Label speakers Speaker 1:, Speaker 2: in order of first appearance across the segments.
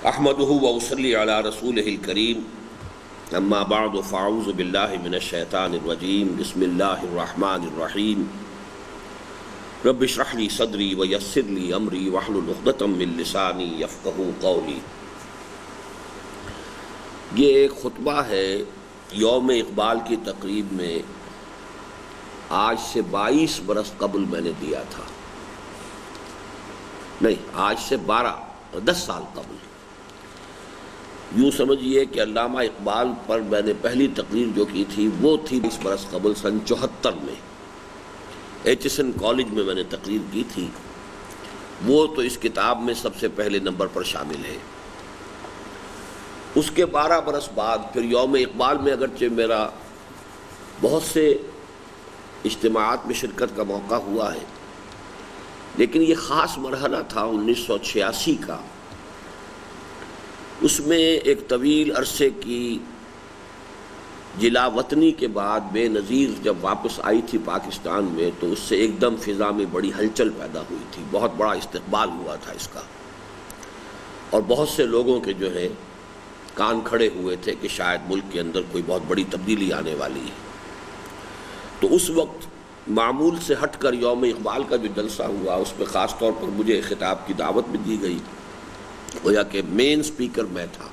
Speaker 1: احمدہ وصلی علی رسولہ الکریم اما بعد فاعوذ باللہ من الشیطان الرجیم بسم اللہ الرحمن الرحیم رب اشرح لی صدری ویسر لی امری واحلل عقدۃ من لسانی یفقہوا قولی۔ یہ ایک خطبہ ہے یوم اقبال کی تقریب میں آج سے 22 برس قبل میں نے دیا تھا، نہیں آج سے 10 سال قبل۔ یوں سمجھیے کہ علامہ اقبال پر میں نے پہلی تقریر جو کی تھی وہ تھی 20 برس قبل سن 74 میں ایچ.ایس.این کالج میں نے تقریر کی تھی۔ وہ تو اس کتاب میں سب سے پہلے نمبر پر شامل ہے۔ اس کے 12 برس بعد پھر یوم اقبال میں اگرچہ میرا بہت سے اجتماعات میں شرکت کا موقع ہوا ہے، لیکن یہ خاص مرحلہ تھا 1986 کا۔ اس میں ایک طویل عرصے کی جلا وطنی کے بعد بے نظیر جب واپس آئی تھی پاکستان میں، تو اس سے ایک دم فضا میں بڑی ہلچل پیدا ہوئی تھی، بہت بڑا استقبال ہوا تھا اس کا، اور بہت سے لوگوں کے جو ہے کان کھڑے ہوئے تھے کہ شاید ملک کے اندر کوئی بہت بڑی تبدیلی آنے والی ہے۔ تو اس وقت معمول سے ہٹ کر یوم اقبال کا جو جلسہ ہوا اس میں خاص طور پر مجھے خطاب کی دعوت بھی دی گئی، گویا کہ مین سپیکر میں تھا۔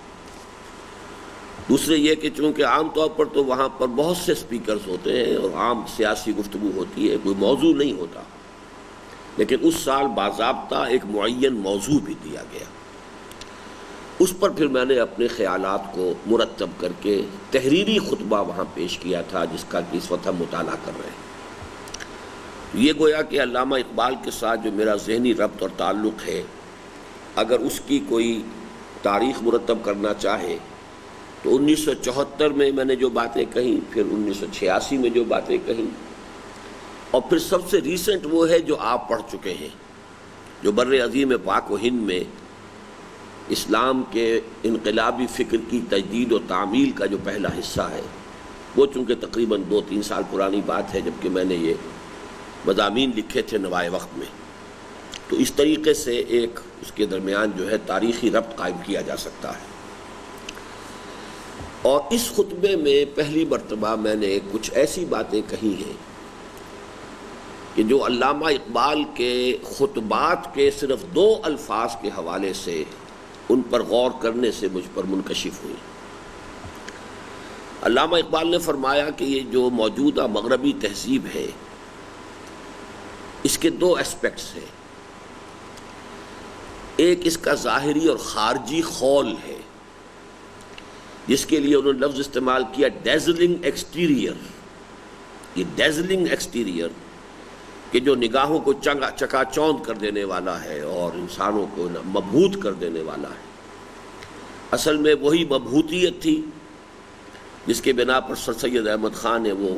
Speaker 1: دوسرے یہ کہ چونکہ عام طور پر تو وہاں پر بہت سے سپیکرز ہوتے ہیں اور عام سیاسی گفتگو ہوتی ہے، کوئی موضوع نہیں ہوتا، لیکن اس سال باضابطہ ایک معین موضوع بھی دیا گیا۔ اس پر پھر میں نے اپنے خیالات کو مرتب کر کے تحریری خطبہ وہاں پیش کیا تھا، جس کا کہ اس وقت ہم مطالعہ کر رہے ہیں۔ یہ گویا کہ علامہ اقبال کے ساتھ جو میرا ذہنی ربط اور تعلق ہے، اگر اس کی کوئی تاریخ مرتب کرنا چاہے تو 1974 میں نے جو باتیں کہیں، پھر 1986 میں جو باتیں کہیں، اور پھر سب سے ریسنٹ وہ ہے جو آپ پڑھ چکے ہیں، جو بر عظیم پاک و ہند میں اسلام کے انقلابی فکر کی تجدید و تعمیل کا جو پہلا حصہ ہے۔ وہ چونکہ تقریباً 2-3 سال پرانی بات ہے جبکہ میں نے یہ مضامین لکھے تھے نوائے وقت میں، تو اس طریقے سے ایک اس کے درمیان جو ہے تاریخی ربط قائم کیا جا سکتا ہے۔ اور اس خطبے میں پہلی مرتبہ میں نے کچھ ایسی باتیں کہی ہیں کہ جو علامہ اقبال کے خطبات کے صرف 2 الفاظ کے حوالے سے ان پر غور کرنے سے مجھ پر منکشف ہوئی۔ علامہ اقبال نے فرمایا کہ یہ جو موجودہ مغربی تہذیب ہے، اس کے 2 اسپیکٹس ہیں۔ ایک اس کا ظاہری اور خارجی خول ہے، جس کے لیے انہوں نے لفظ استعمال کیا ڈیزلنگ ایکسٹیریئر۔ یہ ڈیزلنگ ایکسٹیریئر کہ جو نگاہوں کو چکا چوند کر دینے والا ہے اور انسانوں کو مبہوت کر دینے والا ہے، اصل میں وہی مبہوتیت تھی جس کے بنا پر سر سید احمد خان نے وہ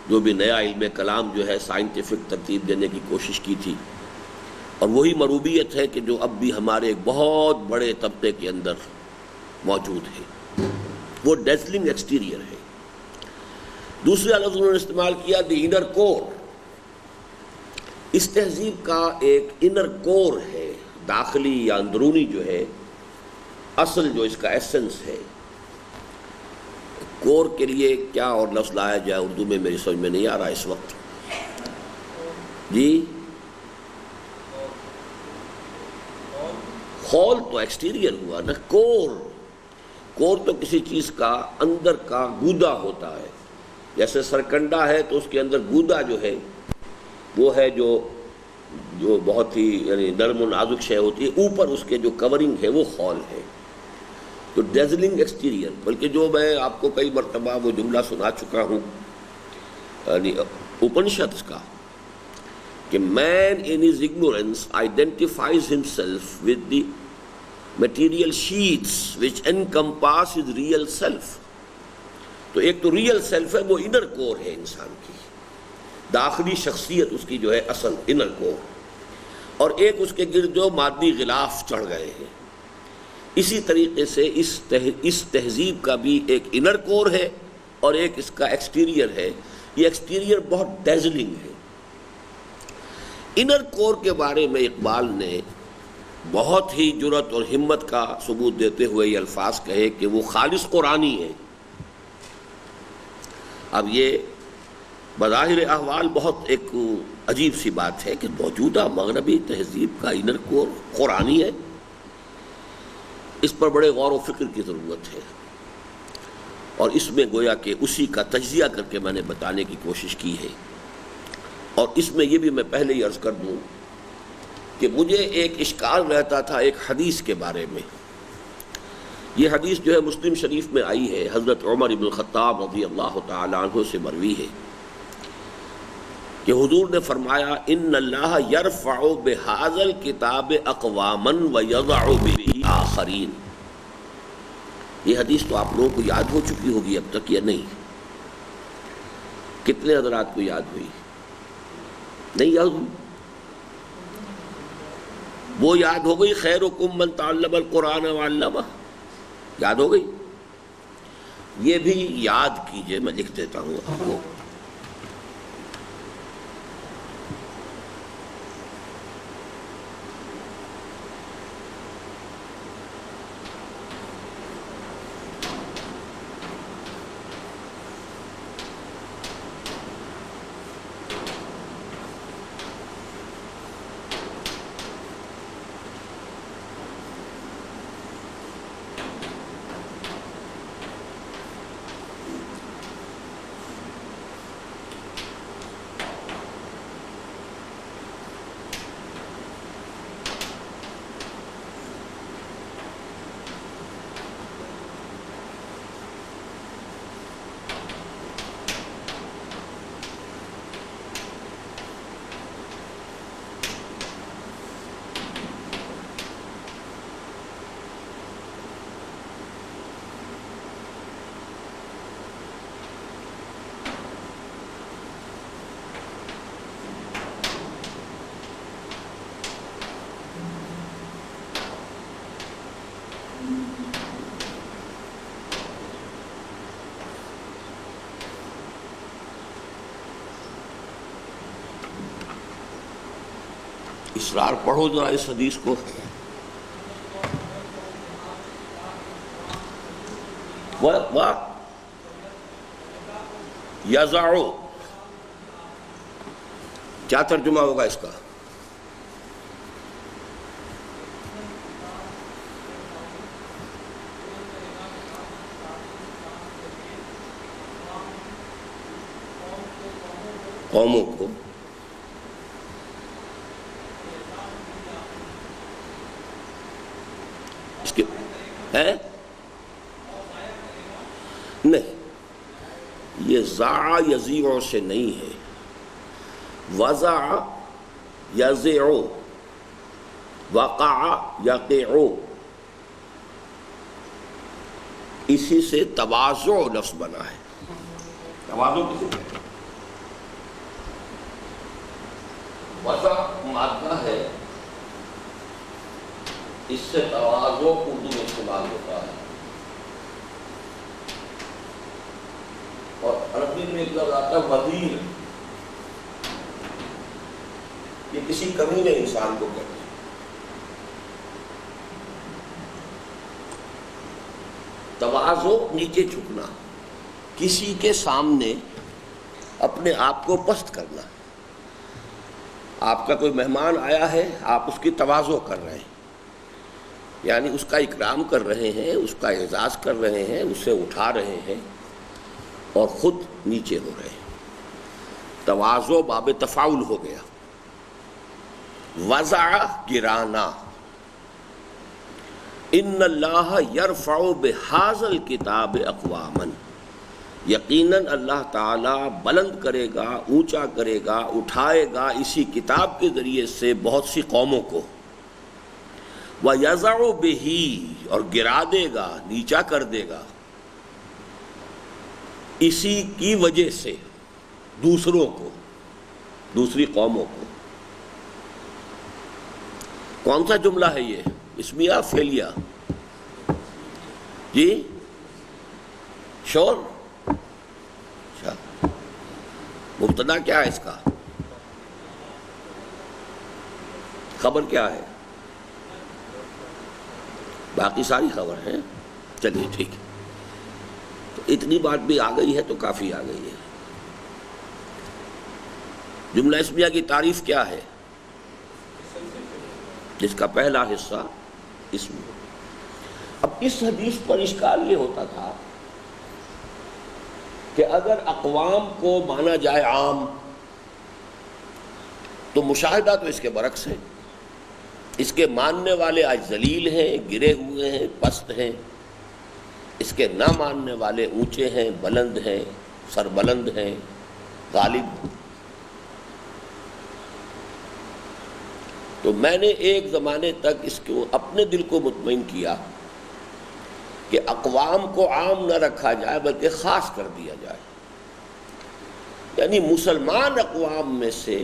Speaker 1: جو بھی نیا علم کلام جو ہے سائنٹیفک ترتیب دینے کی کوشش کی تھی، اور وہی مروبیت ہے کہ جو اب بھی ہمارے ایک بہت بڑے طبقے کے اندر موجود ہے، وہ ڈیزلنگ ایکسٹیریئر ہے۔ دوسرا لفظ انہوں نے استعمال کیا دی انر کور۔ اس تہذیب کا ایک انر کور ہے، داخلی یا اندرونی جو ہے، اصل جو اس کا ایسنس ہے۔ کور کے لیے کیا اور لفظ لایا جائے اردو میں میری سمجھ میں نہیں آ رہا اس وقت۔ جی خول تو ایکسٹیریئر ہوا نا، کور تو کسی چیز کا اندر کا گودا ہوتا ہے، جیسے سرکنڈا ہے تو اس کے اندر گودا جو ہے وہ ہے جو بہت ہی یعنی نرم و نازک شے ہوتی ہے، اوپر اس کے جو کورنگ ہے وہ خول ہے۔ تو ڈیزلنگ ایکسٹیریئر، بلکہ جو میں آپ کو کئی مرتبہ وہ جملہ سنا چکا ہوں یعنی اپنشدس کا کہ man in his ignorance identifies himself with the material sheaths which encompass his real self. تو ایک تو ریئل سیلف ہے، وہ انر کور ہے انسان کی، داخلی شخصیت اس کی جو ہے اصل انر کور، اور ایک اس کے گرد جو مادی غلاف چڑھ گئے ہیں۔ اسی طریقے سے اس تہذیب کا بھی ایک انر کور ہے اور ایک اس کا ایکسٹیریئر ہے۔ یہ ایکسٹیریئر بہت ڈیزلنگ ہے۔ انر کور کے بارے میں اقبال نے بہت ہی جرأت اور ہمت کا ثبوت دیتے ہوئے یہ الفاظ کہے کہ وہ خالص قرآنی ہے۔ اب یہ بظاہر احوال بہت ایک عجیب سی بات ہے کہ موجودہ مغربی تہذیب کا انر کور قرآنی ہے، اس پر بڑے غور و فکر کی ضرورت ہے، اور اس میں گویا کہ اسی کا تجزیہ کر کے میں نے بتانے کی کوشش کی ہے۔ اور اس میں یہ بھی میں پہلے ہی عرض کر دوں کہ مجھے ایک اشکال رہتا تھا ایک حدیث کے بارے میں۔ یہ حدیث جو ہے مسلم شریف میں آئی ہے، حضرت عمر بن الخطاب رضی اللہ تعالی عنہ سے مروی ہے کہ حضور نے فرمایا ان اللہ یرفع بہذا الکتاب اقواما ویضع بہ آخرین۔ یہ حدیث تو آپ لوگوں کو یاد ہو چکی ہوگی اب تک یا نہیں؟ کتنے حضرات کو یاد ہوئی؟ نہیں یاد ہوئی؟ وہ یاد ہو گئی خیرکم من تعلم القرآن وعلمہ، یاد ہو گئی؟ یہ بھی یاد کیجئے، میں لکھ دیتا ہوں آپ کو۔ اسرار پڑھو ذرا اس حدیث کو۔ یضع، کیا ترجمہ ہوگا اس کا؟ قوموں کو اس کے ہے نہیں، یہ ضاع یضیع سے نہیں ہے، وضع یضع، وقع یقع، اسی سے تواضع لفظ بنا ہے۔ تواضع کسی ہے؟ وضع مادہ ہے، اس سے تواضع اردو میں استعمال ہوتا ہے، اور عربی میں ایک لفظ آتا ہے وزیر، یہ کسی کمی نے انسان کو کہتے ہیں۔ تواضع نیچے جھکنا، کسی کے سامنے اپنے آپ کو پست کرنا۔ آپ کا کوئی مہمان آیا ہے، آپ اس کی تواضع کر رہے ہیں، یعنی اس کا اکرام کر رہے ہیں، اس کا اعزاز کر رہے ہیں، اسے اٹھا رہے ہیں اور خود نیچے ہو رہے ہیں۔ تواضع باب تفاعل ہو گیا۔ وضع گرانا، ان اللہ یرفع بہذا الکتاب اقواما، یقیناً اللہ تعالیٰ بلند کرے گا، اونچا کرے گا، اٹھائے گا اسی کتاب کے ذریعے سے بہت سی قوموں کو۔ وَيَضَعُ بِهِ، اور گرا دے گا، نیچا کر دے گا اسی کی وجہ سے دوسروں کو، دوسری قوموں کو۔ کون سا جملہ ہے یہ؟ اسمیہ فعلیہ؟ جی شور؟ اچھا، مبتدا کیا ہے اس کا؟ خبر کیا ہے؟ باقی ساری خبر ہیں. چلیے ٹھیک ہے، تو اتنی بات بھی آ گئی ہے تو کافی آ گئی ہے. جملہ اسمیہ کی تعریف کیا ہے؟ جس کا پہلا حصہ اسم. اب اس حدیث پر اشکال یہ ہوتا تھا کہ اگر اقوام کو مانا جائے عام تو مشاہدہ تو اس کے برعکس ہے. اس کے ماننے والے آج ذلیل ہیں، گرے ہوئے ہیں، پست ہیں. اس کے نہ ماننے والے اونچے ہیں، بلند ہیں، سربلند ہیں، غالب. تو میں نے ایک زمانے تک اس کو اپنے دل کو مطمئن کیا کہ اقوام کو عام نہ رکھا جائے بلکہ خاص کر دیا جائے. یعنی مسلمان اقوام میں سے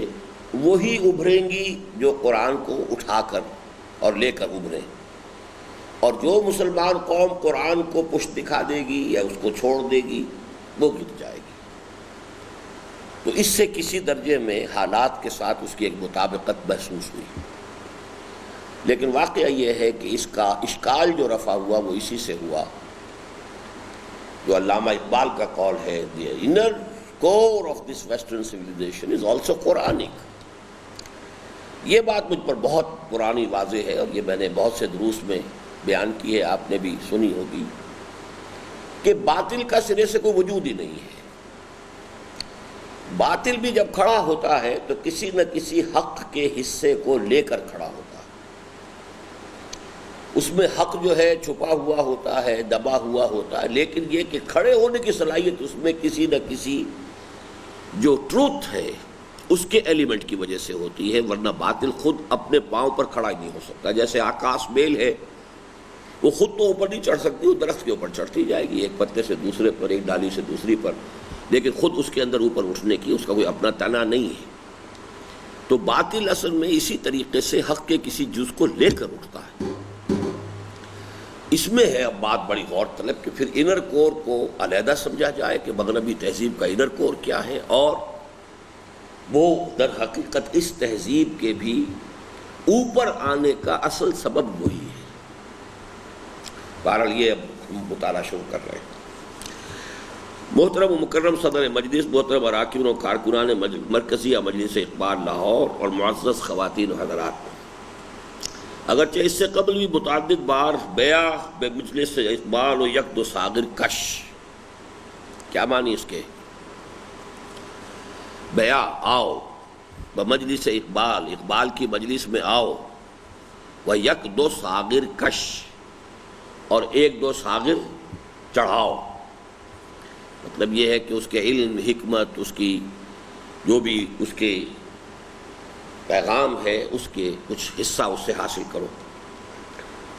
Speaker 1: وہی ابھریں گی جو قرآن کو اٹھا کر اور لے کر ابھریں، اور جو مسلمان قوم قرآن کو پشت دکھا دے گی یا اس کو چھوڑ دے گی وہ گر جائے گی. تو اس سے کسی درجے میں حالات کے ساتھ اس کی ایک مطابقت محسوس ہوئی. لیکن واقعہ یہ ہے کہ اس کا اشکال جو رفع ہوا وہ اسی سے ہوا جو علامہ اقبال کا قول ہے، the inner core of this western civilization is also Quranic. یہ بات مجھ پر بہت پرانی واضح ہے، اور یہ میں نے بہت سے دروس میں بیان کی ہے، آپ نے بھی سنی ہوگی، کہ باطل کا سرے سے کوئی وجود ہی نہیں ہے. باطل بھی جب کھڑا ہوتا ہے تو کسی نہ کسی حق کے حصے کو لے کر کھڑا ہوتا ہے. اس میں حق جو ہے چھپا ہوا ہوتا ہے، دبا ہوا ہوتا ہے، لیکن یہ کہ کھڑے ہونے کی صلاحیت اس میں کسی نہ کسی جو ٹروتھ ہے اس کے ایلیمنٹ کی وجہ سے ہوتی ہے، ورنہ باطل خود اپنے پاؤں پر کھڑا ہی نہیں ہو سکتا. جیسے آکاش بیل ہے، وہ خود تو اوپر نہیں چڑھ سکتی، وہ درخت کے اوپر چڑھتی جائے گی، ایک پتے سے دوسرے پر، ایک ڈالی سے دوسری پر، لیکن خود اس کے اندر اوپر اٹھنے کی اس کا کوئی اپنا تنا نہیں ہے. تو باطل اصل میں اسی طریقے سے حق کے کسی جز کو لے کر اٹھتا ہے. اس میں ہے اب بات بڑی غور طلب کہ پھر انر کور کو علیحدہ سمجھا جائے کہ مغربی تہذیب کا انر کور کیا ہے، اور وہ در حقیقت اس تہذیب کے بھی اوپر آنے کا اصل سبب وہی ہے. بہرحال یہ اب ہم مطالعہ شروع کر رہے ہیں. محترم و مکرم صدر مجلس، محترم اراکین و کارکنان مرکزیہ مجلس اقبال لاہور، اور معزز خواتین و حضرات، اگرچہ اس سے قبل بھی متعدد بار بیع بمجلس اقبال و یک دو ساغر کش، کیا معنی اس کے؟ بیع آؤ بمجلس اقبال، اقبال کی مجلس میں آؤ، و یک دو ساغر کش، اور ایک دو ساغر چڑھاؤ. مطلب یہ ہے کہ اس کے علم، حکمت، اس کی جو بھی اس کے پیغام ہے اس کے کچھ حصہ اس سے حاصل کرو.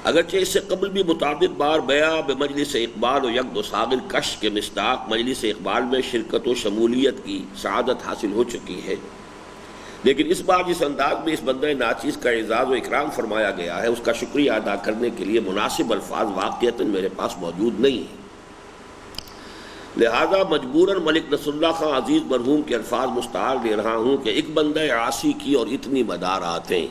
Speaker 1: اگرچہ اس سے قبل بھی متعدد بار بیع بمجلس اقبال و یک دو ساغر کش کے مصداق مجلس اقبال میں شرکت و شمولیت کی سعادت حاصل ہو چکی ہے، لیکن اس بار جس انداز میں اس بندہ ناچیز کا اعزاز و اکرام فرمایا گیا ہے اس کا شکریہ ادا کرنے کے لیے مناسب الفاظ واقعتاً میرے پاس موجود نہیں ہیں. لہذا مجبوراً ملک نصر اللہ خان عزیز مرحوم کے الفاظ مستعار لے رہا ہوں کہ ایک بندہ عاصی کی اور اتنی مداراتیں.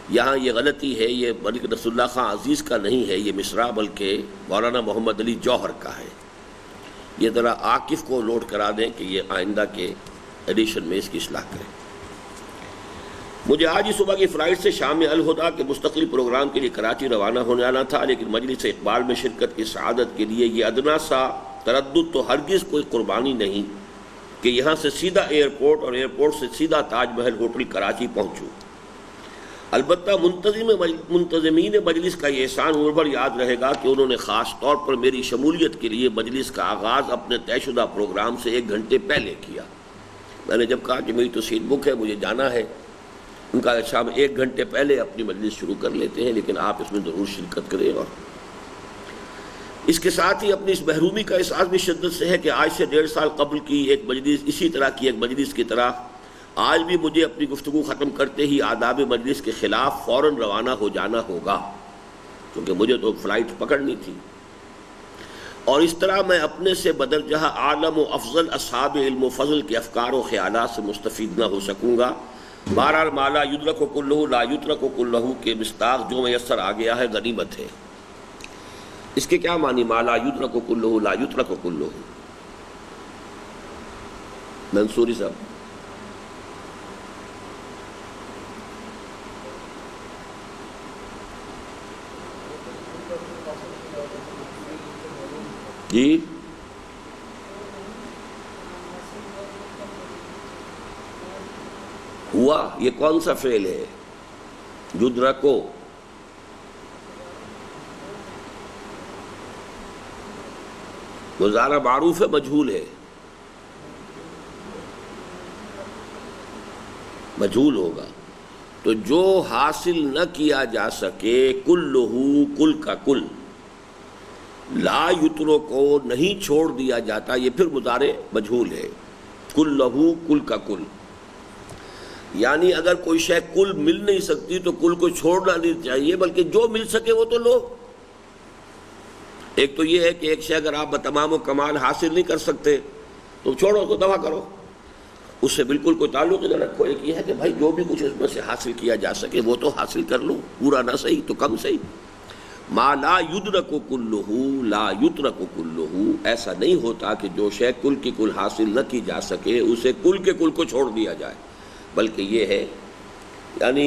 Speaker 1: یہاں یہ غلطی ہے، یہ ملک نصر اللہ خان عزیز کا نہیں ہے یہ مصرع، بلکہ مولانا محمد علی جوہر کا ہے. یہ ذرا عاکف کو نوٹ کرا دیں کہ یہ آئندہ کے ایڈیشن میں اس کی اصلاح کریں. مجھے آج ہی صبح کی فلائٹ سے شام الہدا کے مستقل پروگرام کے لیے کراچی روانہ ہونے آنا تھا، لیکن مجلس اقبال میں شرکت کی سعادت کے لیے یہ ادنا سا تردد تو ہرگز کوئی قربانی نہیں کہ یہاں سے سیدھا ایئرپورٹ اور ایئرپورٹ سے سیدھا تاج محل ہوٹل کراچی پہنچوں. البتہ منتظمین مجلس کا یہ احسان عمر بھر یاد رہے گا کہ انہوں نے خاص طور پر میری شمولیت کے لیے مجلس کا آغاز اپنے طے شدہ پروگرام سے 1 گھنٹے پہلے کیا. میں نے جب کہا کہ میری تو سیٹ بک ہے، مجھے جانا ہے، ان کا شام 1 گھنٹے پہلے اپنی مجلس شروع کر لیتے ہیں، لیکن آپ اس میں ضرور شرکت کریں. اور اس کے ساتھ ہی اپنی اس محرومی کا احساس بھی شدت سے ہے کہ آج سے 1.5 سال قبل کی ایک مجلس، اسی طرح کی ایک مجلس کی طرح آج بھی مجھے اپنی گفتگو ختم کرتے ہی آداب مجلس کے خلاف فوراً روانہ ہو جانا ہوگا، کیونکہ مجھے تو فلائٹ پکڑنی تھی. اور اس طرح میں اپنے سے بدرجہ اعلم و افضل اصحاب علم و فضل کے افکار و خیالات سے مستفید نہ ہو سکوں گا، بہرحال مالا یدرک و کلہ لا یترک و کلہ کے مصداق جو میسر آ گیا ہے غنیمت ہے. اس کے کیا معنی مالا یدرک و کلہ لا یترک و کلہ؟ منصوری صاحب جی. ہوا یہ کون سا فعل ہے؟ یدرکو مضارع معروف ہے مجہول ہے؟ مجہول ہوگا. تو جو حاصل نہ کیا جا سکے کلہ کل کا کل، لا یترو کو نہیں چھوڑ دیا جاتا، یہ پھر مضارع مجہول ہے. کلہ کل کا کل، یعنی اگر کوئی شے کل مل نہیں سکتی تو کل کو چھوڑنا نہیں چاہیے، بلکہ جو مل سکے وہ تو لو. ایک تو یہ ہے کہ ایک شے اگر آپ بتمام و کمال حاصل نہیں کر سکتے تو چھوڑو، تو دوا کرو، اس سے بالکل کوئی تعلق نہ رکھو. ایک یہ ہے کہ بھائی جو بھی کچھ اس میں سے حاصل کیا جا سکے وہ تو حاصل کر لو، پورا نہ صحیح تو کم صحیح. ما لا یدرک کلہ لا یترک کلہ، ایسا نہیں ہوتا کہ جو شے کل کی کل حاصل نہ کی جا سکے اسے کل کے کل کو چھوڑ دیا جائے، بلکہ یہ ہے یعنی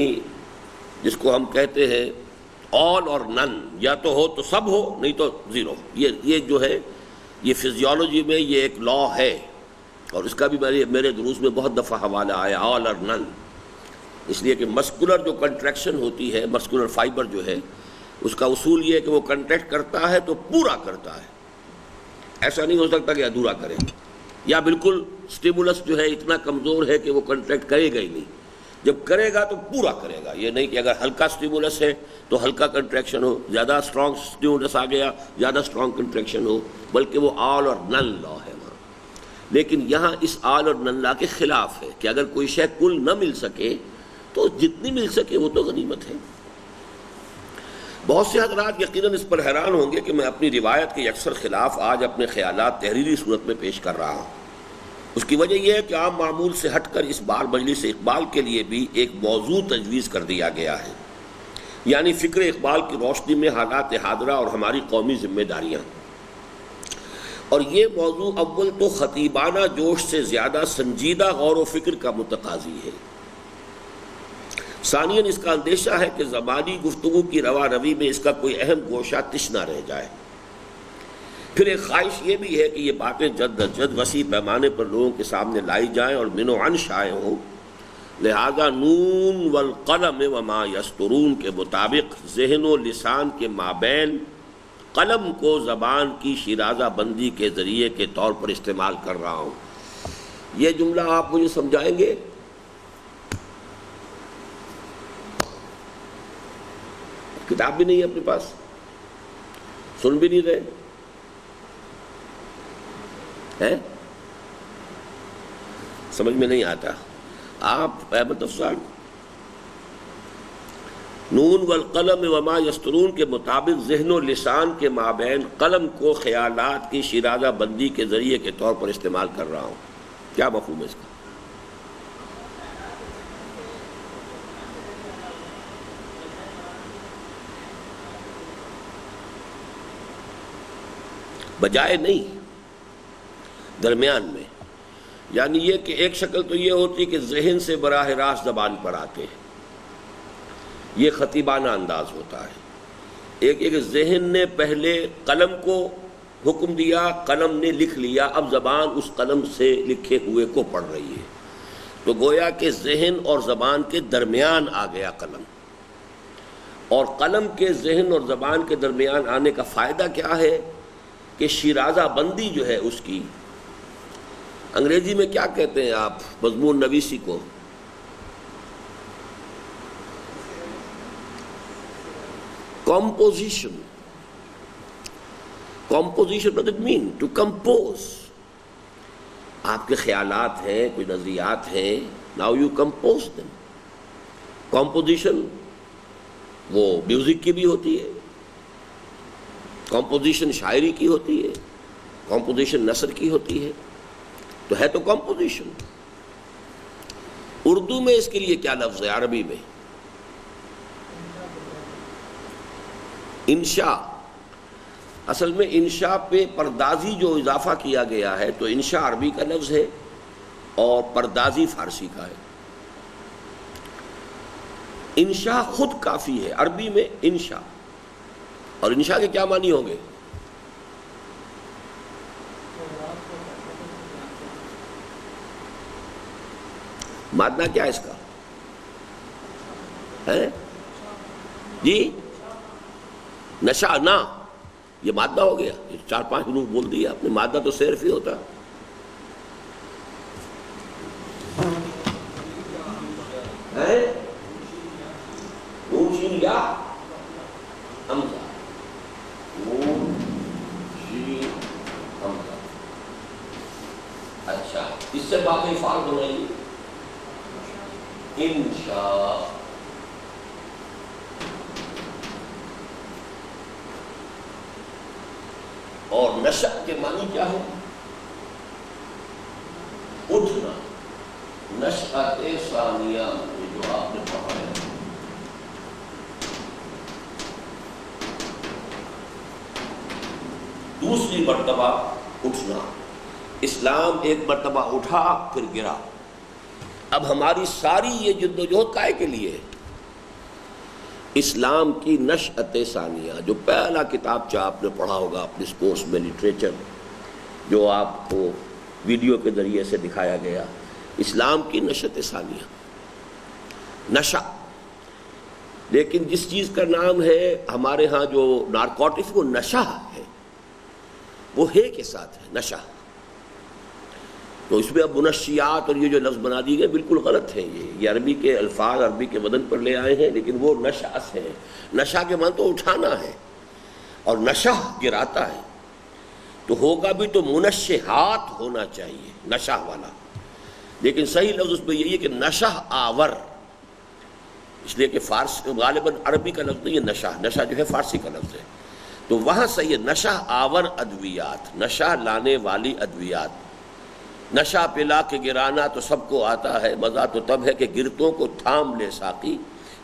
Speaker 1: جس کو ہم کہتے ہیں آل اور نن، یا تو ہو تو سب ہو، نہیں تو زیرو. یہ جو ہے یہ فزیولوجی میں یہ ایک لا ہے، اور اس کا بھی میرے دروس میں بہت دفعہ حوالہ آیا آل اور نن. اس لیے کہ مسکولر جو کنٹریکشن ہوتی ہے، مسکولر فائبر جو ہے، اس کا اصول یہ ہے کہ وہ کنٹریکٹ کرتا ہے تو پورا کرتا ہے، ایسا نہیں ہو سکتا کہ ادھورا کرے. یا بالکل سٹیمولس جو ہے اتنا کمزور ہے کہ وہ کنٹریکٹ کرے گا ہی نہیں، جب کرے گا تو پورا کرے گا. یہ نہیں کہ اگر ہلکا سٹیمولس ہے تو ہلکا کنٹریکشن ہو، زیادہ اسٹرانگ سٹیمولس آ گیا زیادہ اسٹرانگ کنٹریکشن ہو، بلکہ وہ آل اور نن لا ہے وہاں. لیکن یہاں اس آل اور نن لا کے خلاف ہے کہ اگر کوئی شے کل نہ مل سکے تو جتنی مل سکے وہ تو غنیمت ہے. بہت سے حضرات یقیناً اس پر حیران ہوں گے کہ میں اپنی روایت کے اکثر خلاف آج اپنے خیالات تحریری صورت میں پیش کر رہا ہوں. اس کی وجہ یہ ہے کہ عام معمول سے ہٹ کر اس بار مجلس اقبال کے لیے بھی ایک موضوع تجویز کر دیا گیا ہے، یعنی فکر اقبال کی روشنی میں حالات حاضرہ اور ہماری قومی ذمہ داریاں. اور یہ موضوع اول تو خطیبانہ جوش سے زیادہ سنجیدہ غور و فکر کا متقاضی ہے. ثانیاً اس کا اندیشہ ہے کہ زبانی گفتگو کی روا روی میں اس کا کوئی اہم گوشہ تش نہ رہ جائے. پھر ایک خواہش یہ بھی ہے کہ یہ باتیں جد از جد وسیع پیمانے پر لوگوں کے سامنے لائی جائیں اور من و عن شائع ہوں. لہذا نون والقلم وما یسطرون کے مطابق ذہن و لسان کے مابین قلم کو زبان کی شیرازہ بندی کے ذریعے کے طور پر استعمال کر رہا ہوں. یہ جملہ آپ مجھے سمجھائیں گے؟ کتاب بھی نہیں ہے اپنے پاس، سن بھی نہیں رہے ہیں، سمجھ میں نہیں آتا. آپ احمد افضال نون والقلم وما یسطرون کے مطابق ذہن و لسان کے مابین قلم کو خیالات کی شیرازہ بندی کے ذریعے کے طور پر استعمال کر رہا ہوں. کیا مفہوم ہے اس کا؟ بجائے نہیں، درمیان میں. یعنی یہ کہ ایک شکل تو یہ ہوتی کہ ذہن سے براہ راست زبان پر آتے ہیں، یہ خطیبانہ انداز ہوتا ہے. ایک کہ ذہن نے پہلے قلم کو حکم دیا، قلم نے لکھ لیا، اب زبان اس قلم سے لکھے ہوئے کو پڑھ رہی ہے. تو گویا کہ ذہن اور زبان کے درمیان آ گیا قلم. اور قلم کے ذہن اور زبان کے درمیان آنے کا فائدہ کیا ہے کہ شیرازہ بندی جو ہے اس کی، انگریزی میں کیا کہتے ہیں آپ مضمون نویسی کو؟ Composition. Composition what does it mean? To compose. آپ کے خیالات ہیں، کوئی نظریات ہیں، now you compose them. Composition وہ میوزک کی بھی ہوتی ہے، کمپوزیشن شاعری کی ہوتی ہے، کمپوزیشن نثر کی ہوتی ہے، تو ہے تو کمپوزیشن. اردو میں اس کے لیے کیا لفظ ہے عربی میں؟ انشاء. اصل میں انشاء پہ پردازی جو اضافہ کیا گیا ہے تو انشاء عربی کا لفظ ہے اور پردازی فارسی کا ہے. انشاء خود کافی ہے عربی میں انشاء. اور انشاء کے کیا معنی ہوں گے؟ مادہ کیا ہے اس کا ہے جی؟ نشأنا یہ مادہ ہو گیا. 4-5 حروف بول دیا آپ نے. مادہ تو صرف ہی ہوتا ہے. نون شین یا حمزہ. نون شین حمزہ. اچھا اس سے باقی فارغ ہونا ہی انشاء. اور نشأ کے معنی کیا ہے؟ اٹھنا. نشأت ثانیہ جو آپ نے پڑھا ہے. دوسری مرتبہ اٹھنا. اسلام ایک مرتبہ اٹھا پھر گرا. اب ہماری ساری یہ جدوجہد کائے کے لیے ہے؟ اسلام کی نشأت ثانیہ. جو پہلا کتاب آپ نے پڑھا ہوگا اپنے اس کورس میں لٹریچر، جو آپ کو ویڈیو کے ذریعے سے دکھایا گیا، اسلام کی نشأت ثانیہ. نشہ. لیکن جس چیز کا نام ہے ہمارے ہاں جو نارکوٹکس وہ نشہ ہے، وہ ہے کے ساتھ ہے نشہ. تو اس میں اب منشیات اور یہ جو لفظ بنا دی گئے بالکل غلط ہیں. یہ عربی کے الفاظ عربی کے وزن پر لے آئے ہیں، لیکن وہ نشہ سے ہے. نشہ کے معنی تو اٹھانا ہے اور نشہ گراتا ہے. تو ہوگا بھی تو منشہات ہونا چاہیے نشہ والا. لیکن صحیح لفظ اس میں یہی ہے کہ نشہ آور. اس لیے کہ فارسی غالباً عربی کا لفظ نہیں ہے نشہ. نشہ جو ہے فارسی کا لفظ ہے. تو وہاں صحیح ہے نشہ آور ادویات، نشہ لانے والی ادویات. نشہ پلا کے گرانا تو سب کو آتا ہے. مزہ تو تب ہے کہ گرتوں کو تھام لے ساقی.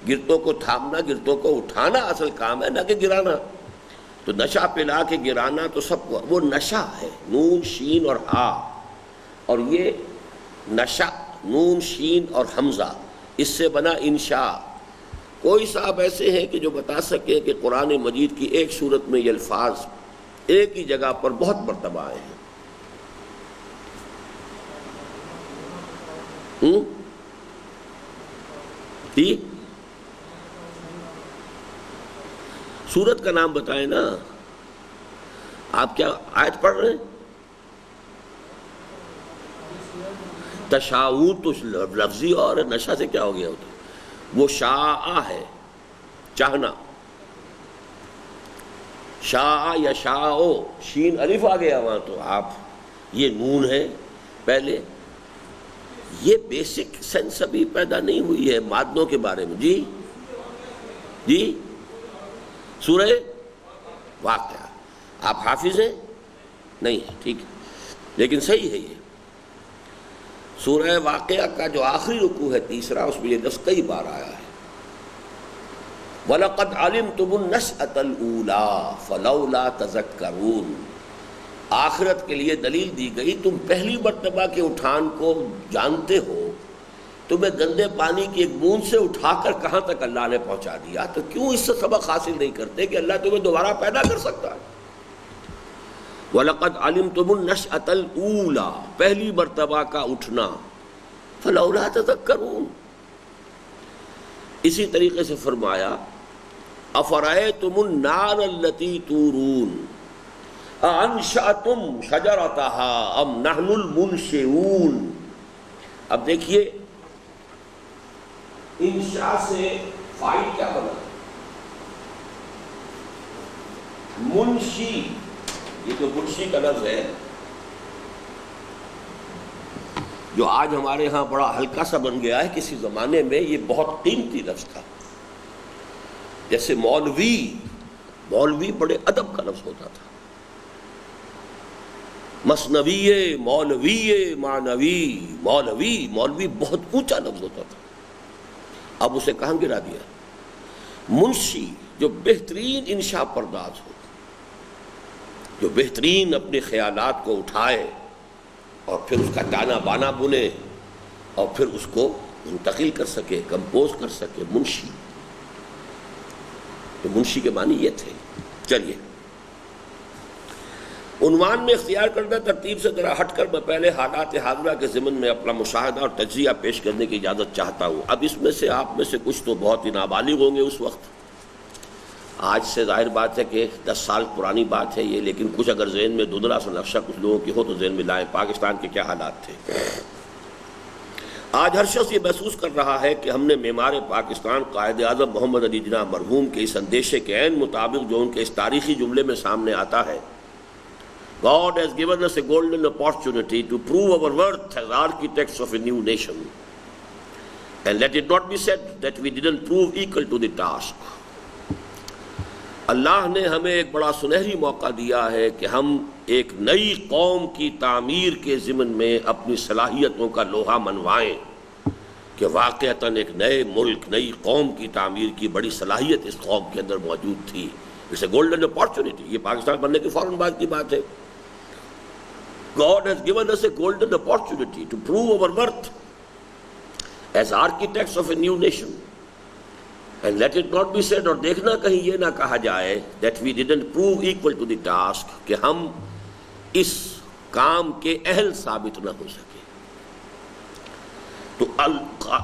Speaker 1: گرتوں کو تھامنا، گرتوں کو اٹھانا اصل کام ہے، نہ کہ گرانا. تو نشہ پلا کے گرانا تو سب کو، وہ نشہ ہے. نون شین اور ہا. اور یہ نشہ نون شین اور حمزہ، اس سے بنا انشاء. کوئی صاحب ایسے ہیں کہ جو بتا سکے کہ قرآن مجید کی ایک سورت میں یہ الفاظ ایک ہی جگہ پر بہت مرتبہ آئے ہیں؟ جی سورت کا نام بتائیں نا. آپ کیا آیت پڑھ رہے ہیں؟ تشاؤ تو لفظی اور نشہ سے کیا ہو گیا ہوتا؟ وہ شاء ہے چاہنا. شاء یا شاء، شین الف آ گیا وہاں. تو آپ یہ نون ہے پہلے. یہ بیسک سینس ابھی پیدا نہیں ہوئی ہے مادوں کے بارے میں. جی جی سورہ واقعہ. آپ حافظ ہیں؟ نہیں ہے، ٹھیک ہے، لیکن صحیح ہے. یہ سورہ واقعہ کا جو آخری رکوع ہے تیسرا، اس میں یہ لفظ کئی بار آیا ہے. وَلَقَدْ عَلِمْتُمُ النَّشْأَةَ الْأُولَىٰ فَلَوْلَا تَذَكَّرُونَ. آخرت کے لیے دلیل دی گئی. تم پہلی مرتبہ کے اٹھان کو جانتے ہو. تمہیں گندے پانی کی ایک بوند سے اٹھا کر کہاں تک اللہ نے پہنچا دیا، تو کیوں اس سے سبق حاصل نہیں کرتے کہ اللہ تمہیں دوبارہ پیدا کر سکتا ہے. وَلَقَدْ عَلِمْتُمُ النَّشْأَةَ الْأُولَىٰ، پہلی مرتبہ کا اٹھنا. فَلَوْلَا تَذَكَّرُونَ. اسی طریقے سے فرمایا أَفَرَأَيْتُمُ النَّارَ الَّتِي تُورُونَ أَأَنشَأْتُمْ شَجَرَتَهَا أَمْ نَحْنُ الْمُنشِئُونَ. اب دیکھیے انشاء سے فاعل کیا بنا؟ منشی. یہ جو منشی کا لفظ ہے جو آج ہمارے ہاں بڑا ہلکا سا بن گیا ہے، کسی زمانے میں یہ بہت قیمتی لفظ تھا. جیسے مولوی، مولوی بڑے ادب کا لفظ ہوتا تھا. مثنوی، مولوی، معنوی، مولوی بہت اونچا لفظ ہوتا تھا، اب اسے کہاں گرا دیا؟ منشی، جو بہترین انشاء پرداز ہو، جو بہترین اپنے خیالات کو اٹھائے اور پھر اس کا تانا بانا بنے اور پھر اس کو منتقل کر سکے، کمپوز کر سکے، منشی۔ تو منشی کے معنی یہ تھے۔ چلیے عنوان میں اختیار کردہ ترتیب سے ذرا ہٹ کر میں پہلے حالات حاضرہ کے ضمن میں اپنا مشاہدہ اور تجزیہ پیش کرنے کی اجازت چاہتا ہوں۔ اب اس میں سے آپ میں سے کچھ تو بہت ہی نابالغ ہوں گے اس وقت، آج سے ظاہر بات ہے کہ 10 سال پرانی بات ہے یہ، لیکن کچھ اگر ذہن میں دھندلا سا نقشہ کچھ لوگوں کی ہو تو ذہن میں لائیں پاکستان کے کیا حالات تھے۔ آج ہر شخص یہ محسوس کر رہا ہے کہ ہم نے معمار پاکستان قائد اعظم محمد علی جناح مرحوم کے اس اندیشے کے عین مطابق جو ان کے اس تاریخی جملے میں سامنے آتا ہے، God has given us a golden opportunity to prove our worth as architects of a new nation. And let it not be said that we didn't prove equal to the task. اللہ نے ہمیں ایک بڑا سنہری موقع دیا ہے کہ ہم ایک نئی قوم کی تعمیر کے ضمن میں اپنی صلاحیتوں کا لوہا منوائیں کہ واقعتاً ایک نئے ملک، نئی قوم کی تعمیر کی بڑی صلاحیت اس قوم کے اندر موجود تھی۔ It's a golden opportunity۔ یہ پاکستان بننے کے فوراً بعد کی بات ہے۔ God has given us a golden opportunity to prove our worth as architects of a new nation. And let it not be said، اور دیکھنا کہیں یہ نہ کہا جائے that we didn't prove equal to the task، کہ ہم اس کام کے اہل ثابت نہ ہو سکے۔ تو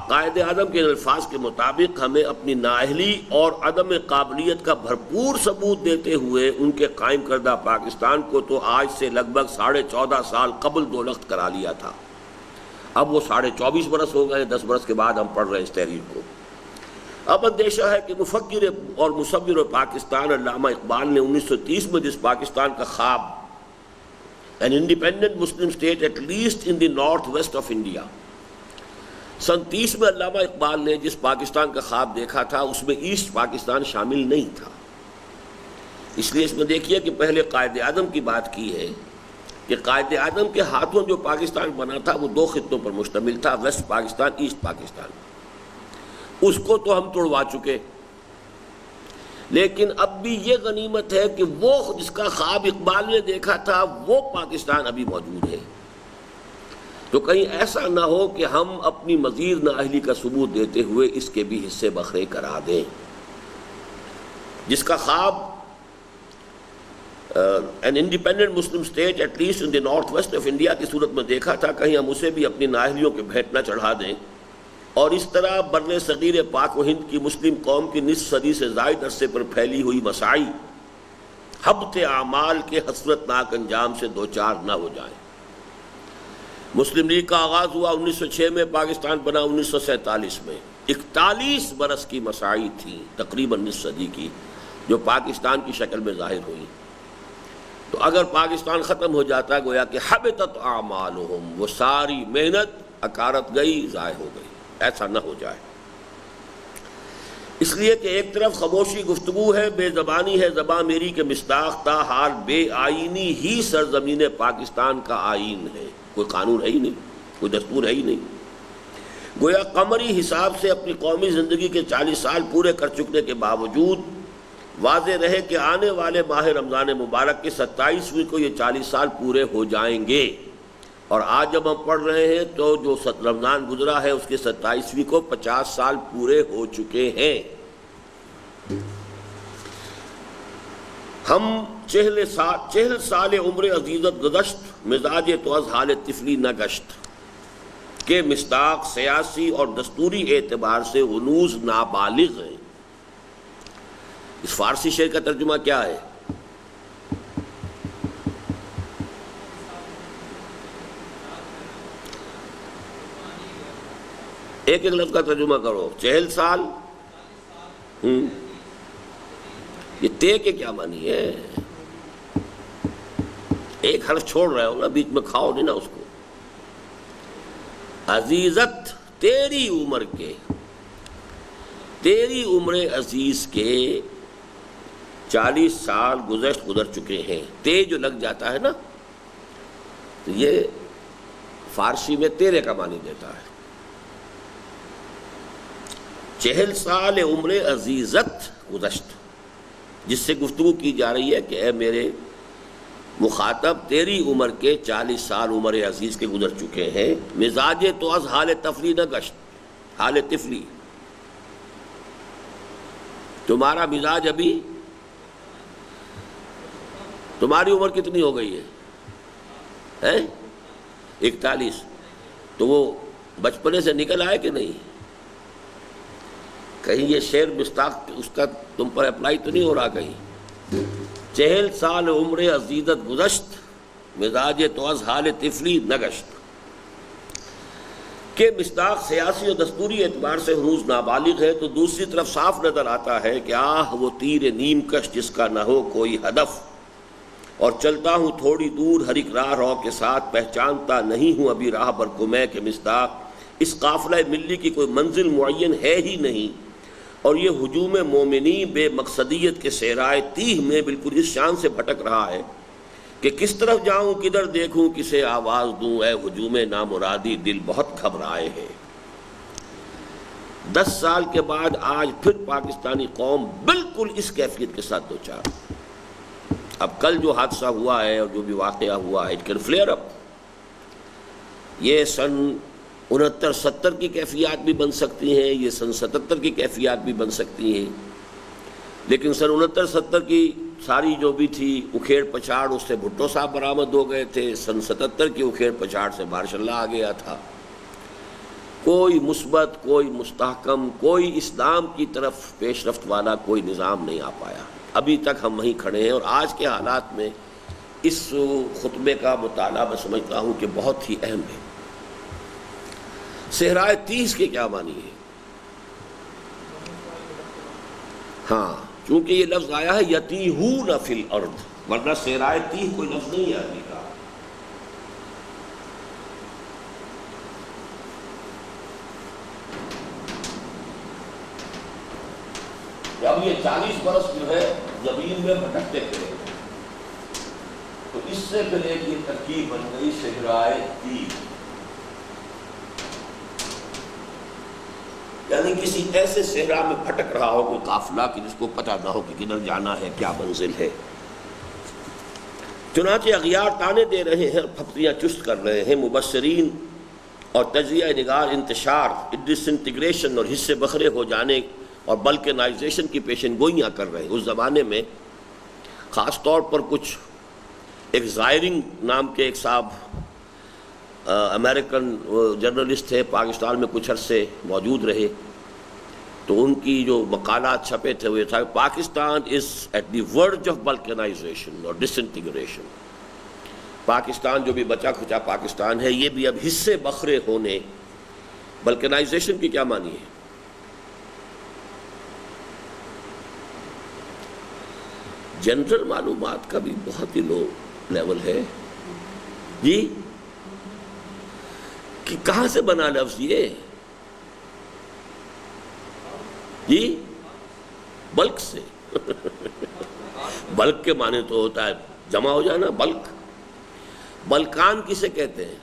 Speaker 1: قائد اعظم کے الفاظ کے مطابق ہمیں اپنی نااہلی اور عدم قابلیت کا بھرپور ثبوت دیتے ہوئے ان کے قائم کردہ پاکستان کو تو آج سے لگ بھگ 14.5 سال قبل دولخت کرا لیا تھا۔ اب وہ 24.5 برس ہو گئے، 10 برس کے بعد ہم پڑھ رہے ہیں اس تحریر کو۔ اب اندیشہ ہے کہ مفکر اور مصور پاکستان علامہ اقبال نے 1930 میں جس پاکستان کا خواب، an independent Muslim state at least in the north west of India، سن 30 میں علامہ اقبال نے جس پاکستان کا خواب دیکھا تھا اس میں ایسٹ پاکستان شامل نہیں تھا۔ اس لیے اس میں دیکھیے کہ پہلے قائد اعظم کی بات کی ہے کہ قائد اعظم کے ہاتھوں جو پاکستان بنا تھا وہ 2 خطوں پر مشتمل تھا، ویسٹ پاکستان، ایسٹ پاکستان۔ اس کو تو ہم توڑوا چکے، لیکن اب بھی یہ غنیمت ہے کہ وہ جس کا خواب اقبال نے دیکھا تھا وہ پاکستان ابھی موجود ہے۔ تو کہیں ایسا نہ ہو کہ ہم اپنی مزید نااہلی کا ثبوت دیتے ہوئے اس کے بھی حصے بکھرے کرا دیں۔ جس کا خواب an independent Muslim state at least in the north west of India کی صورت میں دیکھا تھا، کہیں ہم اسے بھی اپنی نااہلیوں کے بھیٹ نہ چڑھا دیں اور اس طرح بر صغیر پاک و ہند کی مسلم قوم کی نصف صدی سے زائد عرصے پر پھیلی ہوئی مساعی حبط اعمال کے حسرتناک انجام سے دوچار نہ ہو جائیں۔ مسلم لیگ کا آغاز ہوا 1906 میں، پاکستان بنا 1947 میں۔ 41 برس کی مساعی تھی، تقریباً نصف صدی کی، جو پاکستان کی شکل میں ظاہر ہوئی۔ تو اگر پاکستان ختم ہو جاتا گویا کہ حبطت اعمالہم، وہ ساری محنت اکارت گئی، ضائع ہو گئی۔ ایسا نہ ہو جائے، اس لیے کہ ایک طرف خاموشی گفتگو ہے، بے زبانی ہے زباں میری کے مصداق، تا حال بے آئینی ہی سرزمین پاکستان کا آئین ہے۔ کوئی قانون ہے ہی نہیں، کوئی دستور ہے ہی نہیں۔ گویا قمری حساب سے اپنی قومی زندگی کے 40 سال پورے کر چکنے کے باوجود واضح رہے کہ آنے والے ماہ رمضان مبارک کے 27ویں کو یہ 40 سال پورے ہو جائیں گے، اور آج جب ہم پڑھ رہے ہیں تو جو رمضان گزرا ہے اس کے 27ویں کو 50 سال پورے ہو چکے ہیں۔ ہم 40 سال عمر عزیزت گذشت، مزاج تو از حال طفلی نہ گشت کے مصداق سیاسی اور دستوری اعتبار سے ہنوز نابالغ ہیں۔ اس فارسی شعر کا ترجمہ کیا ہے؟ ایک ایک لفظ کا ترجمہ کرو۔ 40 سال، یہ تے کے کیا معنی ہے؟ ایک حرف چھوڑ رہے ہو نا، بیچ میں کھاؤ نہیں نا اس کو۔ عزیزت، تیری عمر کے، تیری عمر عزیز کے 40 سال گزر چکے ہیں۔ تے جو لگ جاتا ہے نا تو یہ فارسی میں تیرے کا معنی دیتا ہے. 40 سال عمر عزیزت گزشت، جس سے گفتگو کی جا رہی ہے کہ اے میرے مخاطب، تیری عمر کے 40 سال عمر عزیز کے گزر چکے ہیں. مزاج تو از حال تفلی نہ گشت، حال طفلی. تمہارا مزاج ابھی، تمہاری عمر کتنی ہو گئی ہے؟ 41. تو وہ بچپنے سے نکل آئے کہ نہیں؟ کہیں یہ شعر مستاق اس کا تم پر اپلائی تو نہیں ہو رہا کہیں؟ 40 سال عمر عزیزت گزشت، مزاج تو از حال طفلی نگشت. کہ مصداق سیاسی اور دستوری اعتبار سے ہنوز نابالغ ہے، تو دوسری طرف صاف نظر آتا ہے کہ آہ وہ تیر نیم کش جس کا نہ ہو کوئی ہدف، اور چلتا ہوں تھوڑی دور ہر ایک راہ رو کے ساتھ، پہچانتا نہیں ہوں ابھی راہ بر کو میں. کہ مصداق اس قافلہ ملی کی کوئی منزل معین ہے ہی نہیں، اور یہ ہجوم مومنی بے مقصدیت کے صحرائے تیہ میں بالکل اس شان سے بھٹک رہا ہے کہ کس طرف جاؤں کدھر دیکھوں کسے آواز دوں. اے ہجوم نامرادی دل بہت گھبرائے ہیں. 10 سال کے بعد آج پھر پاکستانی قوم بالکل اس کیفیت کے ساتھ دوچار. اب کل جو حادثہ ہوا ہے اور جو بھی واقعہ ہوا ہے، اٹ کین فلیئر اپ. یہ سن 69-70 کی کیفیات بھی بن سکتی ہیں، یہ سن 77 کی کیفیات بھی بن سکتی ہیں، لیکن سن 69-70 کی ساری جو بھی تھی اکھیڑ پچھاڑ، اس سے بھٹو صاحب برآمد ہو گئے تھے. سن 77 کی اکھیڑ پچھاڑ سے ماشاء اللہ آ گیا تھا. کوئی مثبت، کوئی مستحکم، کوئی اسلام کی طرف پیش رفت والا کوئی نظام نہیں آ پایا. ابھی تک ہم وہیں کھڑے ہیں. اور آج کے حالات میں اس خطبے کا مطالعہ میں سمجھتا ہوں کہ بہت ہی اہم ہے. صحرائے 30 کے کیا معنی ہے؟ ہاں، چونکہ یہ لفظ آیا ہے یتیہون فی الارض، ورنہ صحرائے 30 کوئی لفظ نہیں ہے عربی کا. جب یہ 40 برس جو ہے زمین میں بھٹکتے تھے، تو اس سے پھر ایک یہ ترکیب بن گئی صحرائے 30، یعنی کسی ایسے صحرا میں بھٹک رہا ہو کوئی قافلہ کہ جس کو پتہ نہ ہو کہ کدھر جانا ہے، کیا منزل ہے. چنانچہ اغیار تانے دے رہے ہیں، پھپتیاں چست کر رہے ہیں. مبصرین اور تجزیہ نگار انتشار، ڈس انٹیگریشن اور حصے بکھرے ہو جانے اور بلکنائزیشن کی پیشن گوئیاں کر رہے ہیں. اس زمانے میں خاص طور پر کچھ ایک زائرنگ نام کے ایک صاحب امریکن جرنلسٹ تھے، پاکستان میں کچھ عرصے موجود رہے. تو ان کی جو مقالات چھپے تھے وہ یہ تھا کہ پاکستان از ایٹ دی ورج آف بلکنائزیشن اور ڈس انٹیگریشن. پاکستان جو بھی بچا کھچا پاکستان ہے، یہ بھی اب حصے بکھرے ہونے. بلکنائزیشن کی کیا معنی ہے؟ جنرل معلومات کا بھی بہت ہی لو لیول ہے جی. کہ کہاں سے بنا لفظ یہ جی؟ بلک سے. بلک کے معنی تو ہوتا ہے جمع ہو جانا، بلک. بلکان کسے کہتے ہیں؟